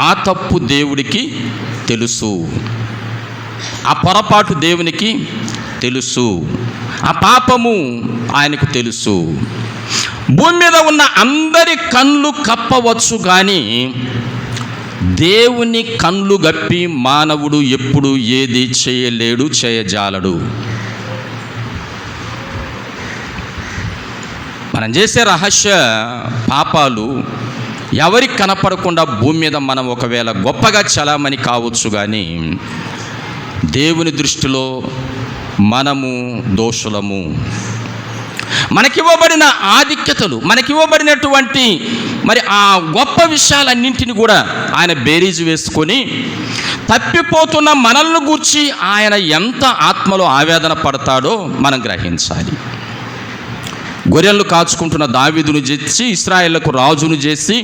ఆ తప్పు దేవుడికి తెలుసు, ఆ పొరపాటు దేవునికి తెలుసు, ఆ పాపము ఆయనకు తెలుసు. భూమి మీద ఉన్న అందరి కళ్ళు కప్పవచ్చు, కానీ దేవుని కళ్ళు గప్పి మానవుడు ఎప్పుడు ఏది చేయలేడు, చేయజాలడు. మనం చేసే రహస్య పాపాలు ఎవరికి కనపడకుండా భూమి మీద మనం ఒకవేళ గొప్పగా చలామణి కావచ్చు, కానీ దేవుని దృష్టిలో మనము దోషులము. మనకివ్వబడిన ఆధిక్యతలు, మనకివ్వబడినటువంటి మరి ఆ గొప్ప విషయాలన్నింటినీ కూడా ఆయన బేరీజు వేసుకొని తప్పిపోతున్న మనల్ని గూర్చి ఆయన ఎంత ఆత్మలో ఆవేదన పడతాడో మనం గ్రహించాలి. గొర్రెలను కాచుకుంటున్న దావీదును చేసి ఇశ్రాయేలుకు రాజును చేసి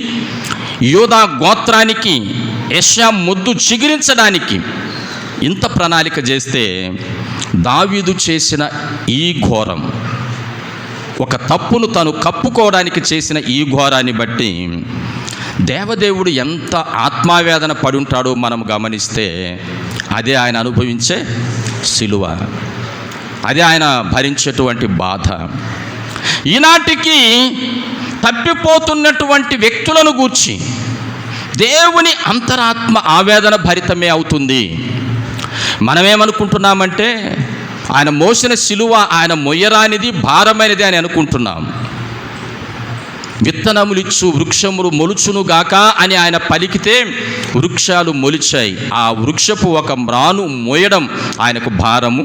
యూదా గోత్రానికి యెషయా మొద్దు చిగిరించడానికి ఇంత ప్రణాళిక చేస్తే దావీదు చేసిన ఈ ఘోరం, ఒక తప్పును తను కప్పుకోవడానికి చేసిన ఈ ఘోరాన్ని బట్టి దేవదేవుడు ఎంత ఆత్మావేదన పడి ఉంటాడో మనం గమనిస్తే అదే ఆయన అనుభవించే సిలువ, అదే ఆయన భరించేటువంటి బాధ. ఈనాటికి తప్పిపోతున్నటువంటి వ్యక్తులను గూర్చి దేవుని అంతరాత్మ ఆవేదన భరితమే అవుతుంది. మనమేమనుకుంటున్నామంటే ఆయన మోసిన సిలువ ఆయన మొయ్యరానిది, భారమైనది అని అనుకుంటున్నాం. విత్తనములిచ్చు వృక్షములు మొలుచును గాక అని ఆయన పలికితే వృక్షాలు మొలిచాయి. ఆ వృక్షపు ఒక మ్రాను మోయడం ఆయనకు భారము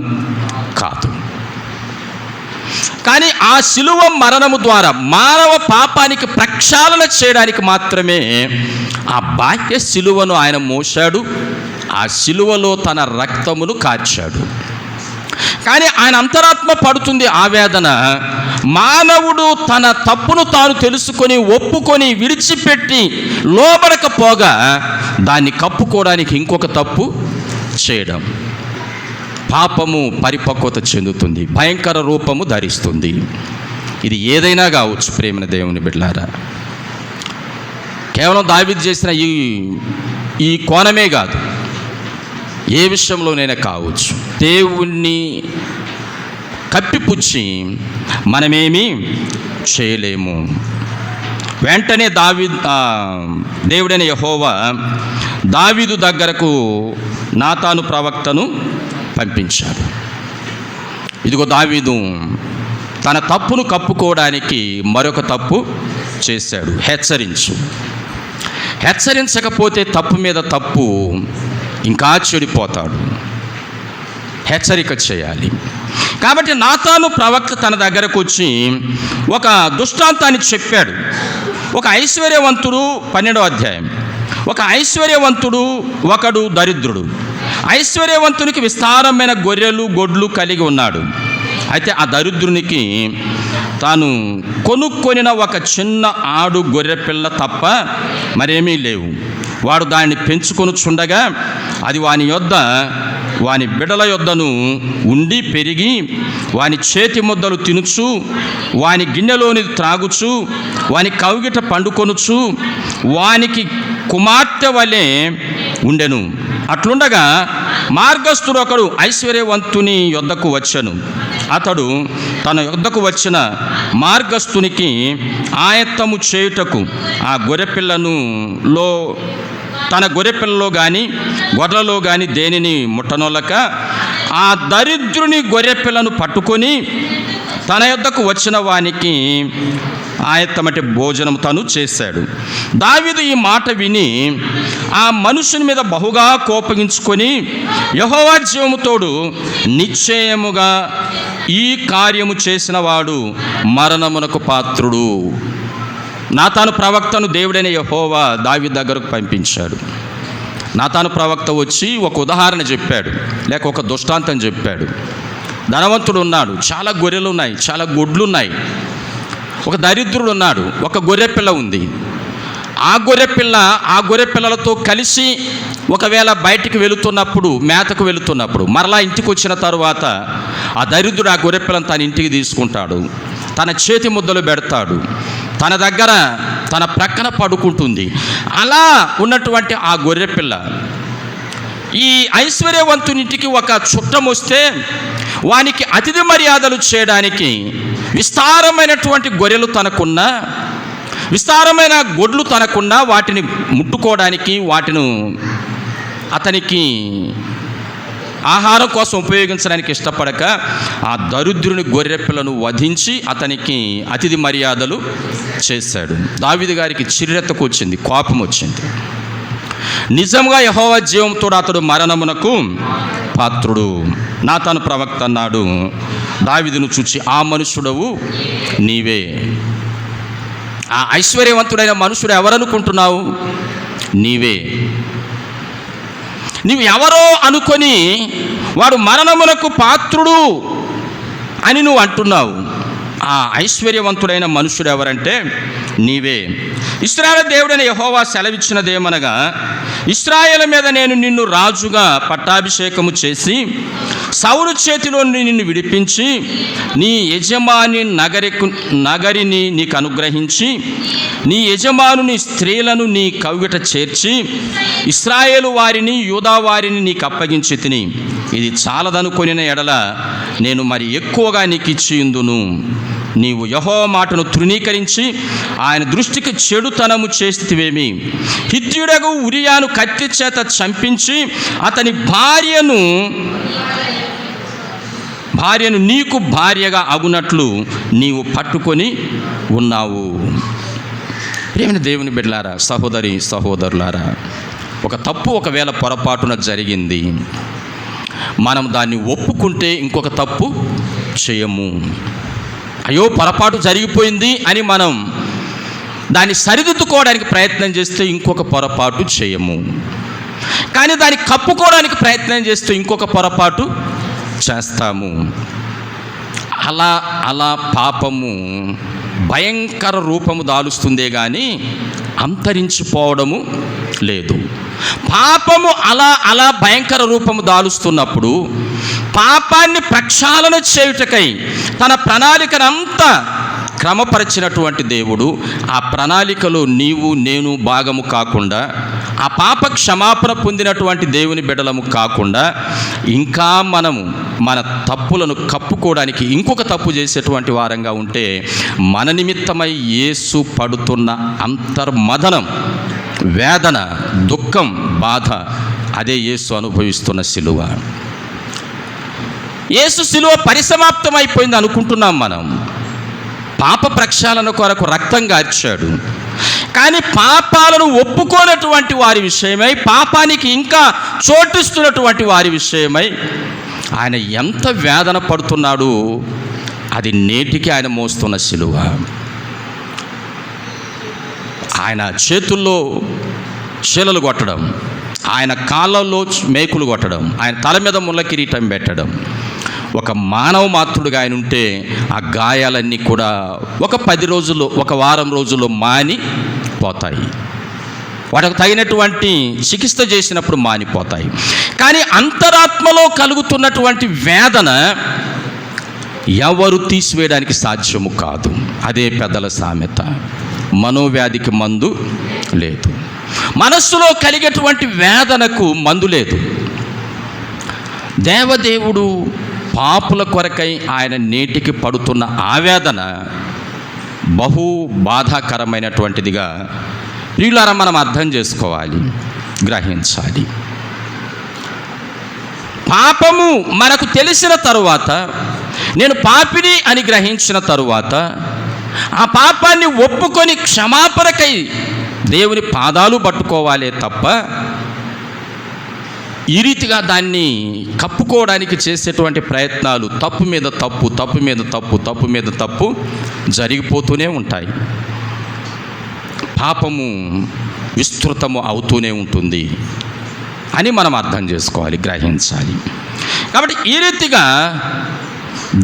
కాదు. కానీ ఆ సిలువ మరణము ద్వారా మానవ పాపానికి ప్రక్షాళన చేయడానికి మాత్రమే ఆ బాహ్య సిలువను ఆయన మోశాడు, ఆ సిలువలో తన రక్తమును కార్చాడు. కానీ ఆయన అంతరాత్మ పడుతుంది ఆవేదన. మానవుడు తన తప్పును తాను తెలుసుకొని ఒప్పుకొని విడిచిపెట్టి లోబడకపోగా దాన్ని కప్పుకోవడానికి ఇంకొక తప్పు చేయడం, పాపము పరిపక్వత చెందుతుంది, భయంకర రూపము ధరిస్తుంది. ఇది ఏదైనా కావచ్చు ప్రేమ దేవుని బిడ్డలారా. కేవలం దావీదు చేసిన ఈ కోణమే కాదు, ఏ విషయంలోనైనా కావచ్చు. దేవుణ్ణి కప్పిపుచ్చి మనమేమీ చేయలేము. వెంటనే దేవుడైన యెహోవా దావీదు దగ్గరకు నాతాను ప్రవక్తను పంపించాడు. ఇదిగో దావీదు తన తప్పును కప్పుకోవడానికి మరొక తప్పు చేశాడు, హెచ్చరించకపోతే తప్పు మీద తప్పు ఇంకా చెడిపోతాడు. హెచ్చరిక చేయాలి. కాబట్టి నాతాను ప్రవక్త తన దగ్గరకు వచ్చి ఒక దృష్టాంతాన్ని చెప్పాడు. ఒక ఐశ్వర్యవంతుడు, 12వ అధ్యాయం, ఒక ఐశ్వర్యవంతుడు ఒకడు దరిద్రుడు. ఐశ్వర్యవంతునికి విస్తారమైన గొర్రెలు గొడ్లు కలిగి ఉన్నాడు. అయితే ఆ దరిద్రునికి తాను కొనుక్కొనిన ఒక చిన్న ఆడు గొర్రె పిల్ల తప్ప మరేమీ లేవు. వాడు దాన్ని పెంచుకొనుచుండగా అది వాని బిడల యొద్దను ఉండి పెరిగి వాని చేతి ముద్దలు తినుచు, వాని గిన్నెలోని త్రాగుచు, వాని కౌగిట పండుకొనుచు, వానికి కుమార్తె వలె ఉండెను. అట్లుండగా మార్గస్థుడు ఒకడు ఐశ్వర్యవంతుని యొద్దకు వచ్చెను. అతడు తన యొద్దకు వచ్చిన మార్గస్థునికి ఆయత్తము చేయుటకు ఆ గొర్రెపిల్లలో తన గొర్రెపిల్లలో కానీ గొర్రెలలో కానీ దేనిని ముట్టనొలక ఆ దరిద్రుని గొర్రెపిల్లను పట్టుకొని తన యొద్దకు వచ్చిన వానికి ఆయత్తమంటే భోజనం తను చేశాడు. దావీదు ఈ మాట విని ఆ మనుషుని మీద బహుగా కోపగించుకొని, యెహోవా జీవము తోడు, నిశ్చయముగా ఈ కార్యము చేసిన వాడు మరణమునకు పాత్రుడు. నాతాను ప్రవక్తను దేవుడైన యెహోవా దావీదు దగ్గరకు పంపించాడు. నాతాను ప్రవక్త వచ్చి ఒక ఉదాహరణ చెప్పాడు, లేక ఒక దృష్టాంతం చెప్పాడు. ధనవంతుడు ఉన్నాడు, చాలా గొర్రెలు ఉన్నాయి, చాలా గొడ్లు ఉన్నాయి. ఒక దరిద్రుడు ఉన్నాడు, ఒక గొర్రెపిల్ల ఉంది. ఆ గొర్రెపిల్లలతో కలిసి ఒకవేళ బయటికి వెళుతున్నప్పుడు, మేతకు వెళుతున్నప్పుడు, మరలా ఇంటికి వచ్చిన తర్వాత ఆ దరిద్రుడు ఆ గొర్రెపిల్లను తన ఇంటికి తీసుకుంటాడు, తన చేతి ముద్దలు పెడతాడు, తన దగ్గర తన ప్రక్కన పడుకుంటుంది. అలా ఉన్నటువంటి ఆ గొర్రెపిల్ల ఈ ఐశ్వర్యవంతునింటికి ఒక చుట్టం వస్తే వానికి అతిథి మర్యాదలు చేయడానికి విస్తారమైనటువంటి గొర్రెలు తనకున్నా, విస్తారమైన గొడ్లు తనకున్నా, వాటిని ముట్టుకోవడానికి, వాటిని అతనికి ఆహారం కోసం ఉపయోగించడానికి ఇష్టపడక ఆ దరిద్రుని గొర్రెపిల్లను వధించి అతనికి అతిథి మర్యాదలు చేశాడు. దావీదు గారికి చిర్రెత్తకు వచ్చింది, కోపం వచ్చింది. నిజంగా యెహోవా జీవంతో అతడు మరణమునకు పాత్రుడు. నాతాను ప్రవక్త అన్నాడు దావీదును చూచి, ఆ మనుషుడవు నీవే. ఆ ఐశ్వర్యవంతుడైన మనుషుడు ఎవరనుకుంటున్నావు? నీవే. నీవు ఎవరో అనుకొని వాడు మరణమునకు పాత్రుడు అని నువ్వు అంటున్నావు. ఆ ఐశ్వర్యవంతుడైన మనుషుడు ఎవరంటే నీవే. ఇశ్రాయేలు దేవుడైన యెహోవా సెలవిచ్చినదేమనగా, ఇశ్రాయేలు మీద నేను నిన్ను రాజుగా పట్టాభిషేకము చేసి సౌలు చేతిలో నిన్ను విడిపించి నీ యజమాని నగరిని నీకు అనుగ్రహించి నీ యజమానుని స్త్రీలను నీ కౌగిట చేర్చి ఇశ్రాయేలు వారిని యూదా వారిని నీకు అప్పగించి తిని, ఇది చాలదనుకొనిన ఎడల నేను మరి ఎక్కువగా నీకు ఇచ్చియుందును. నీవు యెహోవా మాటను తృణీకరించి ఆయన దృష్టికి చెడుతనము చేసితివేమి. హిత్తీయుడగు ఉరియాను కత్తి చేత చంపించి అతని భార్యను నీకు భార్యగా అగునట్లు నీవు పట్టుకొని ఉన్నావు. ప్రియమైన దేవుని బిడ్డలారా, సహోదరి సహోదరులారా, ఒక తప్పు ఒకవేళ పొరపాటున జరిగింది, మనం దాన్ని ఒప్పుకుంటే ఇంకొక తప్పు చేయము. అయ్యో పొరపాటు జరిగిపోయింది అని మనం దాన్ని సరిదిద్దుకోవడానికి ప్రయత్నం చేస్తే ఇంకొక పొరపాటు చేయము. కానీ దాన్ని కప్పుకోవడానికి ప్రయత్నం చేస్తే ఇంకొక పొరపాటు చేస్తాము. అలా పాపము భయంకర రూపము దాలుస్తుందే కానీ అంతరించిపోవడము లేదు. పాపము అలా భయంకర రూపము దాలుస్తున్నప్పుడు పాపాన్ని ప్రక్షాళన చేయుటకై తన ప్రణాళికనంతా క్రమపరిచినటువంటి దేవుడు ఆ ప్రణాళికలో నీవు నేను భాగము కాకుండా, ఆ పాప క్షమాపణ పొందినటువంటి దేవుని బిడ్డలము కాకుండా, ఇంకా మనము మన తప్పులను కప్పుకోవడానికి ఇంకొక తప్పు చేసేటువంటి వారంగా ఉంటే మన నిమిత్తమై యేసు పడుతున్న అంతర్మదనం, వేదన, దుఃఖం, బాధ, అదే యేసు అనుభవిస్తున్న సిలువ. యేసు సిలువ పరిసమాప్తం అయిపోయింది అనుకుంటున్నాం మనం. పాప ప్రక్షాళన కొరకు రక్తం గార్చాడు. కానీ పాపాలను ఒప్పుకోనటువంటి వారి విషయమై, పాపానికి ఇంకా చోటిస్తున్నటువంటి వారి విషయమై ఆయన ఎంత వేదన పడుతున్నాడు. అది నేటికి ఆయన మోస్తున్న సిలువ. ఆయన చేతుల్లో శీలలు కొట్టడం, ఆయన కాళ్ళల్లో మేకులు కొట్టడం, ఆయన తల మీద ముళ్ళ కిరీటం పెట్టడం, ఒక మానవ మాతృడుగా ఆయన ఉంటే ఆ గాయాలన్నీ కూడా ఒక 10 రోజుల్లో, ఒక వారం రోజుల్లో మానిపోతాయి. వాటికి తగినటువంటి చికిత్స చేసినప్పుడు మానిపోతాయి. కానీ అంతరాత్మలో కలుగుతున్నటువంటి వేదన ఎవరు తీసివేయడానికి సాధ్యము కాదు. అదే పెద్దల సామెత, మనోవ్యాధికి మందు లేదు. మనస్సులో కలిగేటువంటి వేదనకు మందు లేదు. దేవదేవుడు పాపుల కొరకై ఆయన నేటికి పడుతున్న ఆవేదన బహు బాధాకరమైనటువంటిదిగా ప్రియులారా మనం అర్థం చేసుకోవాలి, గ్రహించాలి. పాపము మనకు తెలిసిన తరువాత, నేను పాపిని అని గ్రహించిన తరువాత, ఆ పాపాన్ని ఒప్పుకొని క్షమాపణకై దేవుని పాదాలు పట్టుకోవాలే తప్ప ఈ రీతిగా దాన్ని కప్పుకోవడానికి చేసేటువంటి ప్రయత్నాలు తప్పు మీద తప్పు, తప్పు మీద తప్పు, తప్పు మీద తప్పు జరిగిపోతూనే ఉంటాయి. పాపము విస్తృతము అవుతూనే ఉంటుంది అని మనం అర్థం చేసుకోవాలి, గ్రహించాలి. కాబట్టి ఈ రీతిగా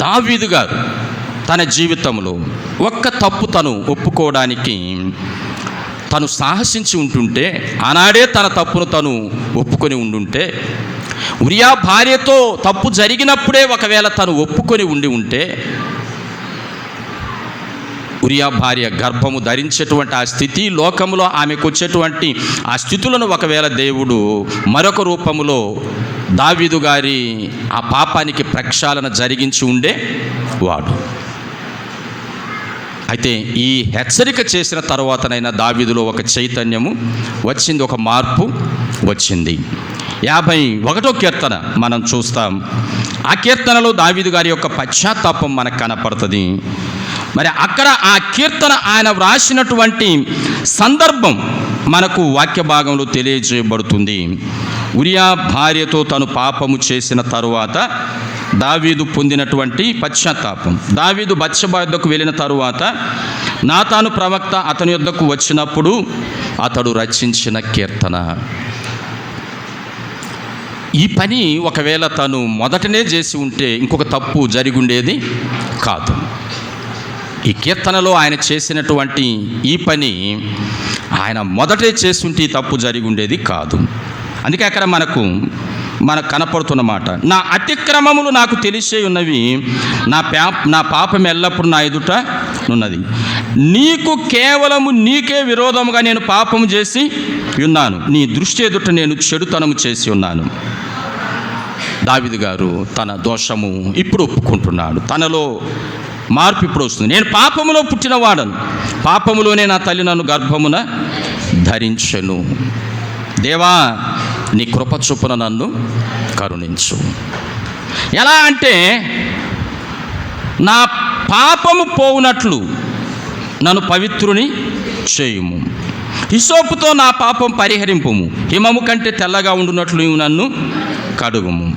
దావీదు గారు తన జీవితంలో ఒక్క తప్పు తను ఒప్పుకోవడానికి తను సాహసించి ఉంటుంటే, ఆనాడే తన తప్పును తను ఒప్పుకొని ఉండుంటే, ఉరియా భార్యతో తప్పు జరిగినప్పుడే ఒకవేళ తను ఒప్పుకొని ఉంటే, ఉరియా భార్య గర్భము ధరించేటువంటి ఆ స్థితి, లోకములో ఆమెకు వచ్చేటువంటి ఆ స్థితులను ఒకవేళ దేవుడు మరొక రూపములో దావీదు గారి ఆ పాపానికి ప్రక్షాళన జరిగించి ఉండే వాడు. అయితే ఈ హెచ్చరిక చేసిన తర్వాతనైనా దావీదులో ఒక చైతన్యము వచ్చింది, ఒక మార్పు వచ్చింది. 51వ కీర్తన మనం చూస్తాం. ఆ కీర్తనలో దావీదు గారి యొక్క పశ్చాత్తాపం మనకు కనపడుతుంది. మరి అక్కడ ఆ కీర్తన ఆయన వ్రాసినటువంటి సందర్భం మనకు వాక్య భాగంలో తెలియజేయబడుతుంది. ఉరియా భార్యతో తను పాపము చేసిన తరువాత దావీదు పొందినటువంటి పశ్చాత్తాపం. దావీదు బత్షెబ యొద్దకు వెళ్ళిన తరువాత నాతాను ప్రవక్త అతని యొద్దకు వచ్చినప్పుడు అతడు రచించిన కీర్తన. ఈ పని ఒకవేళ తను మొదటనే చేసి ఉంటే ఇంకొక తప్పు జరిగి ఉండేది కాదు. ఈ కీర్తనలో ఆయన చేసినటువంటి ఈ పని ఆయన మొదటే చేసి ఉంటే ఈ తప్పు జరిగి ఉండేది కాదు. అందుకే అక్కడ మనకు కనపడుతున్నమాట, నా అతిక్రమములు నాకు తెలిసే ఉన్నవి, నా పాపం ఎల్లప్పుడూ నా ఎదుట ఉన్నది. నీకు కేవలము నీకే విరోధముగా నేను పాపము చేసి ఉన్నాను, నీ దృష్టి ఎదుట నేను చెడుతనము చేసి ఉన్నాను. దావీదు గారు తన దోషము ఇప్పుడు ఒప్పుకుంటున్నాడు. తనలో మార్పు ఇప్పుడు వస్తుంది. నేను పాపములో పుట్టినవాడను, పాపములోనే నా తల్లి నన్ను గర్భమున ధరించెను. దేవా, నీ కృప చొప్పున నన్ను కరుణించు. ఎలా అంటే, నా పాపము పోవునట్లు నన్ను పవిత్రుని చేయుము, హిసోపుతో నా పాపం పరిహరింపుము, హిమము కంటే తెల్లగా ఉండునట్లు నీవు నన్ను కడుగుము,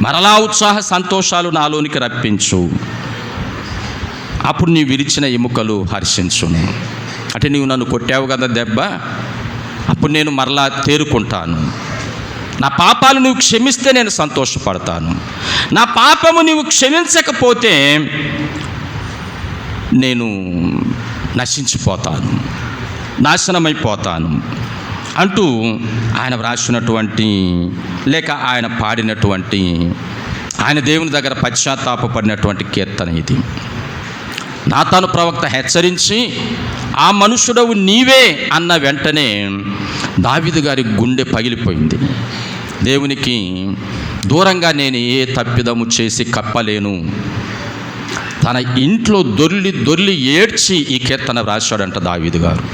మరలా ఉత్సాహ సంతోషాలు నాలోనికి రప్పించు, అప్పుడు నీ విరిచిన ఎముకలు హర్షించును. అంటే నీవు నన్ను కొట్టావు కదా దెబ్బ, అప్పుడు నేను మరలా తేరుకుంటాను. నా పాపాలు నువ్వు క్షమిస్తే నేను సంతోషపడతాను, నా పాపము నీవు క్షమించకపోతే నేను నశించిపోతాను, నాశనమైపోతాను అంటూ ఆయన వ్రాసినటువంటి లేక ఆయన పాడినటువంటి, ఆయన దేవుని దగ్గర పశ్చాత్తాపడినటువంటి కీర్తన ఇది. నాతాను ప్రవక్త హెచ్చరించి ఆ మనుషుడవు నీవే అన్న వెంటనే దావీదు గారి గుండె పగిలిపోయింది. దేవునికి దూరంగా నేను ఏ తప్పిదము చేసి కప్పలేను. తన ఇంట్లో దొర్లి ఏడ్చి ఈ కీర్తన రాశాడంట దావీదు గారు.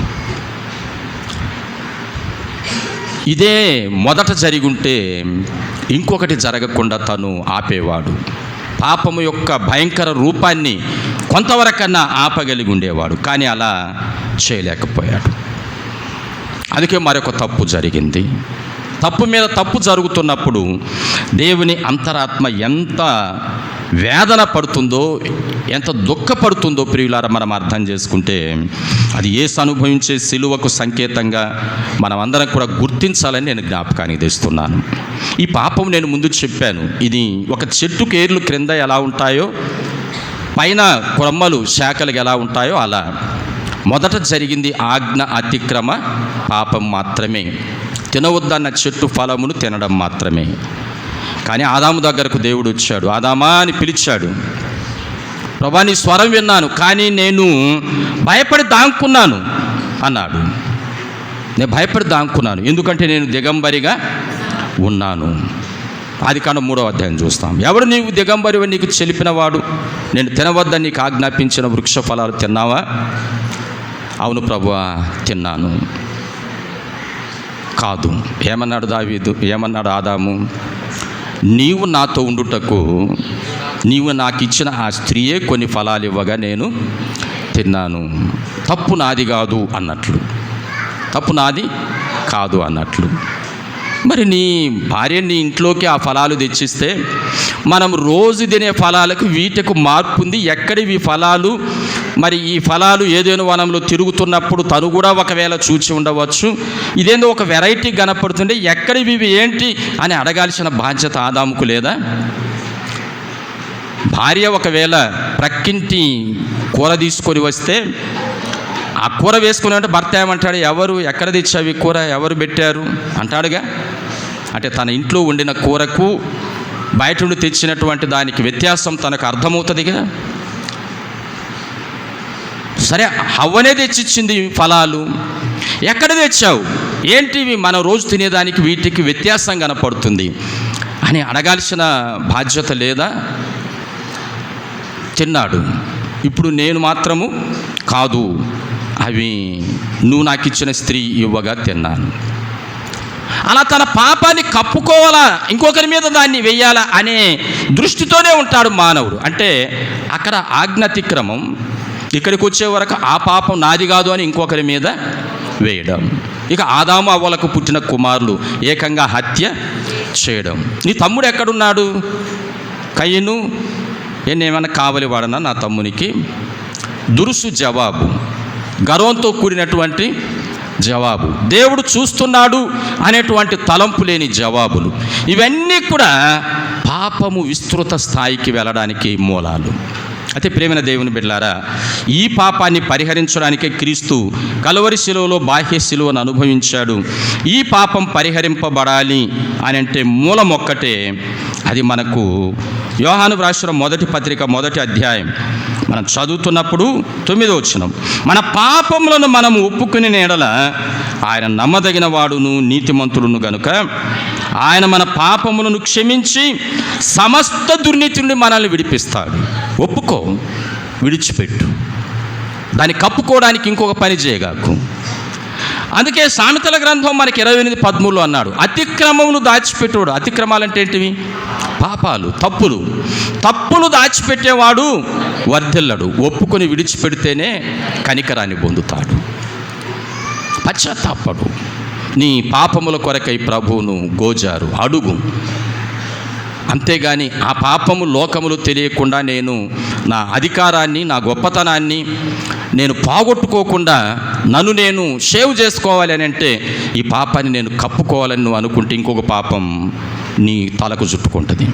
ఇదే మొదట జరిగుంటే ఇంకొకటి జరగకుండా తను ఆపేవాడు. పాపము యొక్క భయంకర రూపాన్ని కొంతవరకన్నా ఆపగలిగి ఉండేవాడు, కానీ అలా చేయలేకపోయాడు. అందుకే మరొక తప్పు జరిగింది. తప్పు మీద తప్పు జరుగుతున్నప్పుడు దేవుని అంతరాత్మ ఎంత వేదన పడుతుందో, ఎంత దుఃఖపడుతుందో ప్రియులారా మనం అర్థం చేసుకుంటే, అది యేసు అనుభవించే సిలువకు సంకేతంగా మనం అందరం కూడా గుర్తించాలని నేను జ్ఞాపకానికి తెస్తున్నాను. ఈ పాపం నేను ముందు చెప్పాను, ఇది ఒక చెట్టుకు ఏర్లు క్రింద ఎలా ఉంటాయో, పైన కొమ్మలు శాఖలు ఎలా ఉంటాయో అలా మొదట జరిగింది ఆజ్ఞ అతిక్రమ పాపం మాత్రమే, తినవద్దన్న చెట్టు ఫలమును తినడం మాత్రమే. కానీ ఆదాము దగ్గరకు దేవుడు వచ్చాడు, ఆదామా అని పిలిచాడు. ప్రభా, నీ స్వరం విన్నాను, కానీ నేను భయపడి దాక్కున్నాను అన్నాడు. నేను భయపడి దాక్కున్నాను ఎందుకంటే నేను దిగంబరిగా ఉన్నాను. ఆదికాండం 3వ అధ్యాయం చూస్తాం. ఎవడు నీవు దిగంబరివని నీకు తెలిపినవాడు? నేను తినవద్దని నీకు ఆజ్ఞాపించిన వృక్ష ఫలాలు తిన్నావా? అవును ప్రభువా, తిన్నాను. కాదు. ఏమన్నాడు దావీదు, ఏమన్నాడు ఆదాము? నీవు నాతో ఉండుటకు నీవు నాకు ఇచ్చిన ఆ స్త్రీయే కొన్ని ఫలాలు ఇవ్వగా నేను తిన్నాను. తప్పు నాది కాదు అన్నట్లు, తప్పు నాది కాదు అన్నట్లు. మరి నీ భార్య నీ ఇంట్లోకి ఆ ఫలాలు తెచ్చిస్తే, మనం రోజు తినే ఫలాలకు వీటికి మార్పు ఉంది. ఎక్కడివి ఫలాలు? మరి ఈ ఫలాలు ఏదైనా వనంలో తిరుగుతున్నప్పుడు తను కూడా ఒకవేళ చూచి ఉండవచ్చు. ఇదేందో ఒక వెరైటీ కనపడుతుంటే ఎక్కడివి ఇవి ఏంటి అని అడగాల్సిన బాధ్యత ఆదాముకు లేదా? భార్య ఒకవేళ ప్రక్కింటి కూర తీసుకొని వస్తే ఆ కూర వేసుకుని అంటే భర్త ఏమంటాడు? ఎవరు ఎక్కడ తెచ్చావి కూర, ఎవరు పెట్టారు అంటాడుగా. అంటే తన ఇంట్లో వండిన కూరకు బయట నుండి తెచ్చినటువంటి దానికి వ్యత్యాసం తనకు అర్థమవుతుందిగా. సరే, హవ్వనే తెచ్చిచ్చింది ఫలాలు, ఎక్కడ తెచ్చావు, ఏంటివి, మనం రోజు తినేదానికి వీటికి వ్యత్యాసం కనపడుతుంది అని అడగాల్సిన బాధ్యత లేదా? తిన్నాడు. ఇప్పుడు నేను మాత్రము కాదు, అవి నువ్వు నాకు ఇచ్చిన స్త్రీ ఇవ్వగా తిన్నాను. అలా తన పాపాన్ని కప్పుకోవాలా, ఇంకొకరి మీద దాన్ని వెయ్యాలా అనే దృష్టితోనే ఉంటాడు మానవుడు. అంటే అక్కడ ఆజ్ఞాతిక్రమం, ఇక్కడికి వచ్చే వరకు ఆ పాపం నాది కాదు అని ఇంకొకరి మీద వేయడం. ఇక ఆదాము అవ్వలకు పుట్టిన కుమారులు ఏకంగా హత్య చేయడం. నీ తమ్ముడు ఎక్కడున్నాడు? కయ్యను నేనేమన్నా కావలి వాడనా నా తమ్మునికి? దురుసు జవాబు, గర్వంతో కూడినటువంటి జవాబు, దేవుడు చూస్తున్నాడు అనేటువంటి తలంపు లేని జవాబులు, ఇవన్నీ కూడా పాపము విస్తృత స్థాయికి వెళ్ళడానికి మూలాలు. అయితే ప్రేమైన దేవుని బిడ్డలారా, ఈ పాపాన్ని పరిహరించడానికే క్రీస్తు కలువరి శిలువలో బాహ్య శిలువను అనుభవించాడు. ఈ పాపం పరిహరింపబడాలి అని అంటే మూలం ఒక్కటే. అది మనకు యోహాను వ్రాసిన మొదటి పత్రిక 1వ అధ్యాయం మనం చదువుతున్నప్పుడు 9వ వచనం, మన పాపములను మనము ఒప్పుకుని ఎడల ఆయన నమ్మదగిన వాడును నీతిమంతుడును గనుక ఆయన మన పాపములను క్షమించి సమస్త దుర్నీతి నుండి మనల్ని విడిపిస్తాడు. ఒప్పుకో, విడిచిపెట్టు, దాన్ని కప్పుకోవడానికి ఇంకొక పని చేయగాకు. అందుకే సామెతల గ్రంథం మనకి 28:13 అన్నాడు, అతిక్రమమును దాచిపెట్టువాడు. అతిక్రమాలంటే ఏంటివి? పాపాలు, తప్పులు దాచిపెట్టేవాడు వర్ధిల్లడు. ఒప్పుకొని విడిచిపెడితేనే కనికరాన్ని పొందుతాడు. పశ్చాత్తాపడు, నీ పాపముల కొరకై ప్రభువును గోజారు అడుగు. అంతేగాని ఆ పాపము లోకములు తెలియకుండా నేను నా అధికారాన్ని, నా గొప్పతనాన్ని నేను పోగొట్టుకోకుండా నన్ను నేను సేవ్ చేసుకోవాలి అని అంటే, ఈ పాపాన్ని నేను కప్పుకోవాలని నువ్వు అనుకుంటే ఇంకొక పాపం నీ తలకు చుట్టుకుంటుంది,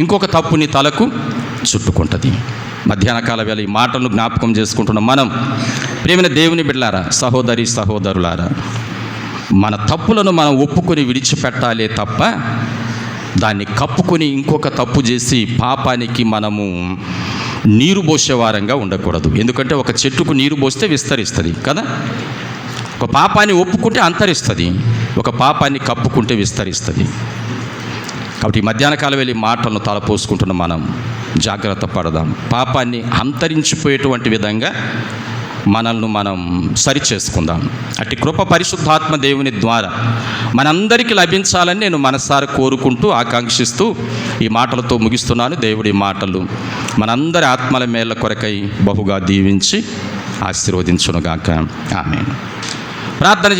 ఇంకొక తప్పు నీ తలకు చుట్టుకుంటుంది. మధ్యాహ్న కాల వేళ ఈ మాటలను జ్ఞాపకం చేసుకుంటున్నాం మనం. ప్రియమైన దేవుని బిడ్డలారా, సహోదరి సహోదరులారా, మన తప్పులను మనం ఒప్పుకొని విడిచిపెట్టాలే తప్ప దాన్ని కప్పుకొని ఇంకొక తప్పు చేసి పాపానికి మనము నీరు పోసే వారంగా ఉండకూడదు. ఎందుకంటే ఒక చెట్టుకు నీరు పోస్తే విస్తరిస్తుంది కదా. ఒక పాపాన్ని ఒప్పుకుంటే అంతరిస్తుంది, ఒక పాపాన్ని కప్పుకుంటే విస్తరిస్తుంది. కాబట్టి మధ్యాహ్న కాలం వెళ్ళి మాటలను తలపోసుకుంటున్న మనం జాగ్రత్త పడదాం. పాపాన్ని అంతరించిపోయేటువంటి విధంగా మనల్ని మనం సరిచేసుకుందాం. అట్టి కృప పరిశుద్ధాత్మ దేవుని ద్వారా మనందరికీ లభించాలని నేను మనసారా కోరుకుంటూ ఆకాంక్షిస్తూ ఈ మాటలతో ముగిస్తున్నాను. దేవుడి మాటలు మనందరి ఆత్మల మేళ్ళ కొరకై బహుగా దీవించి ఆశీర్వదించునుగాక. ఆమేన్. ప్రార్థన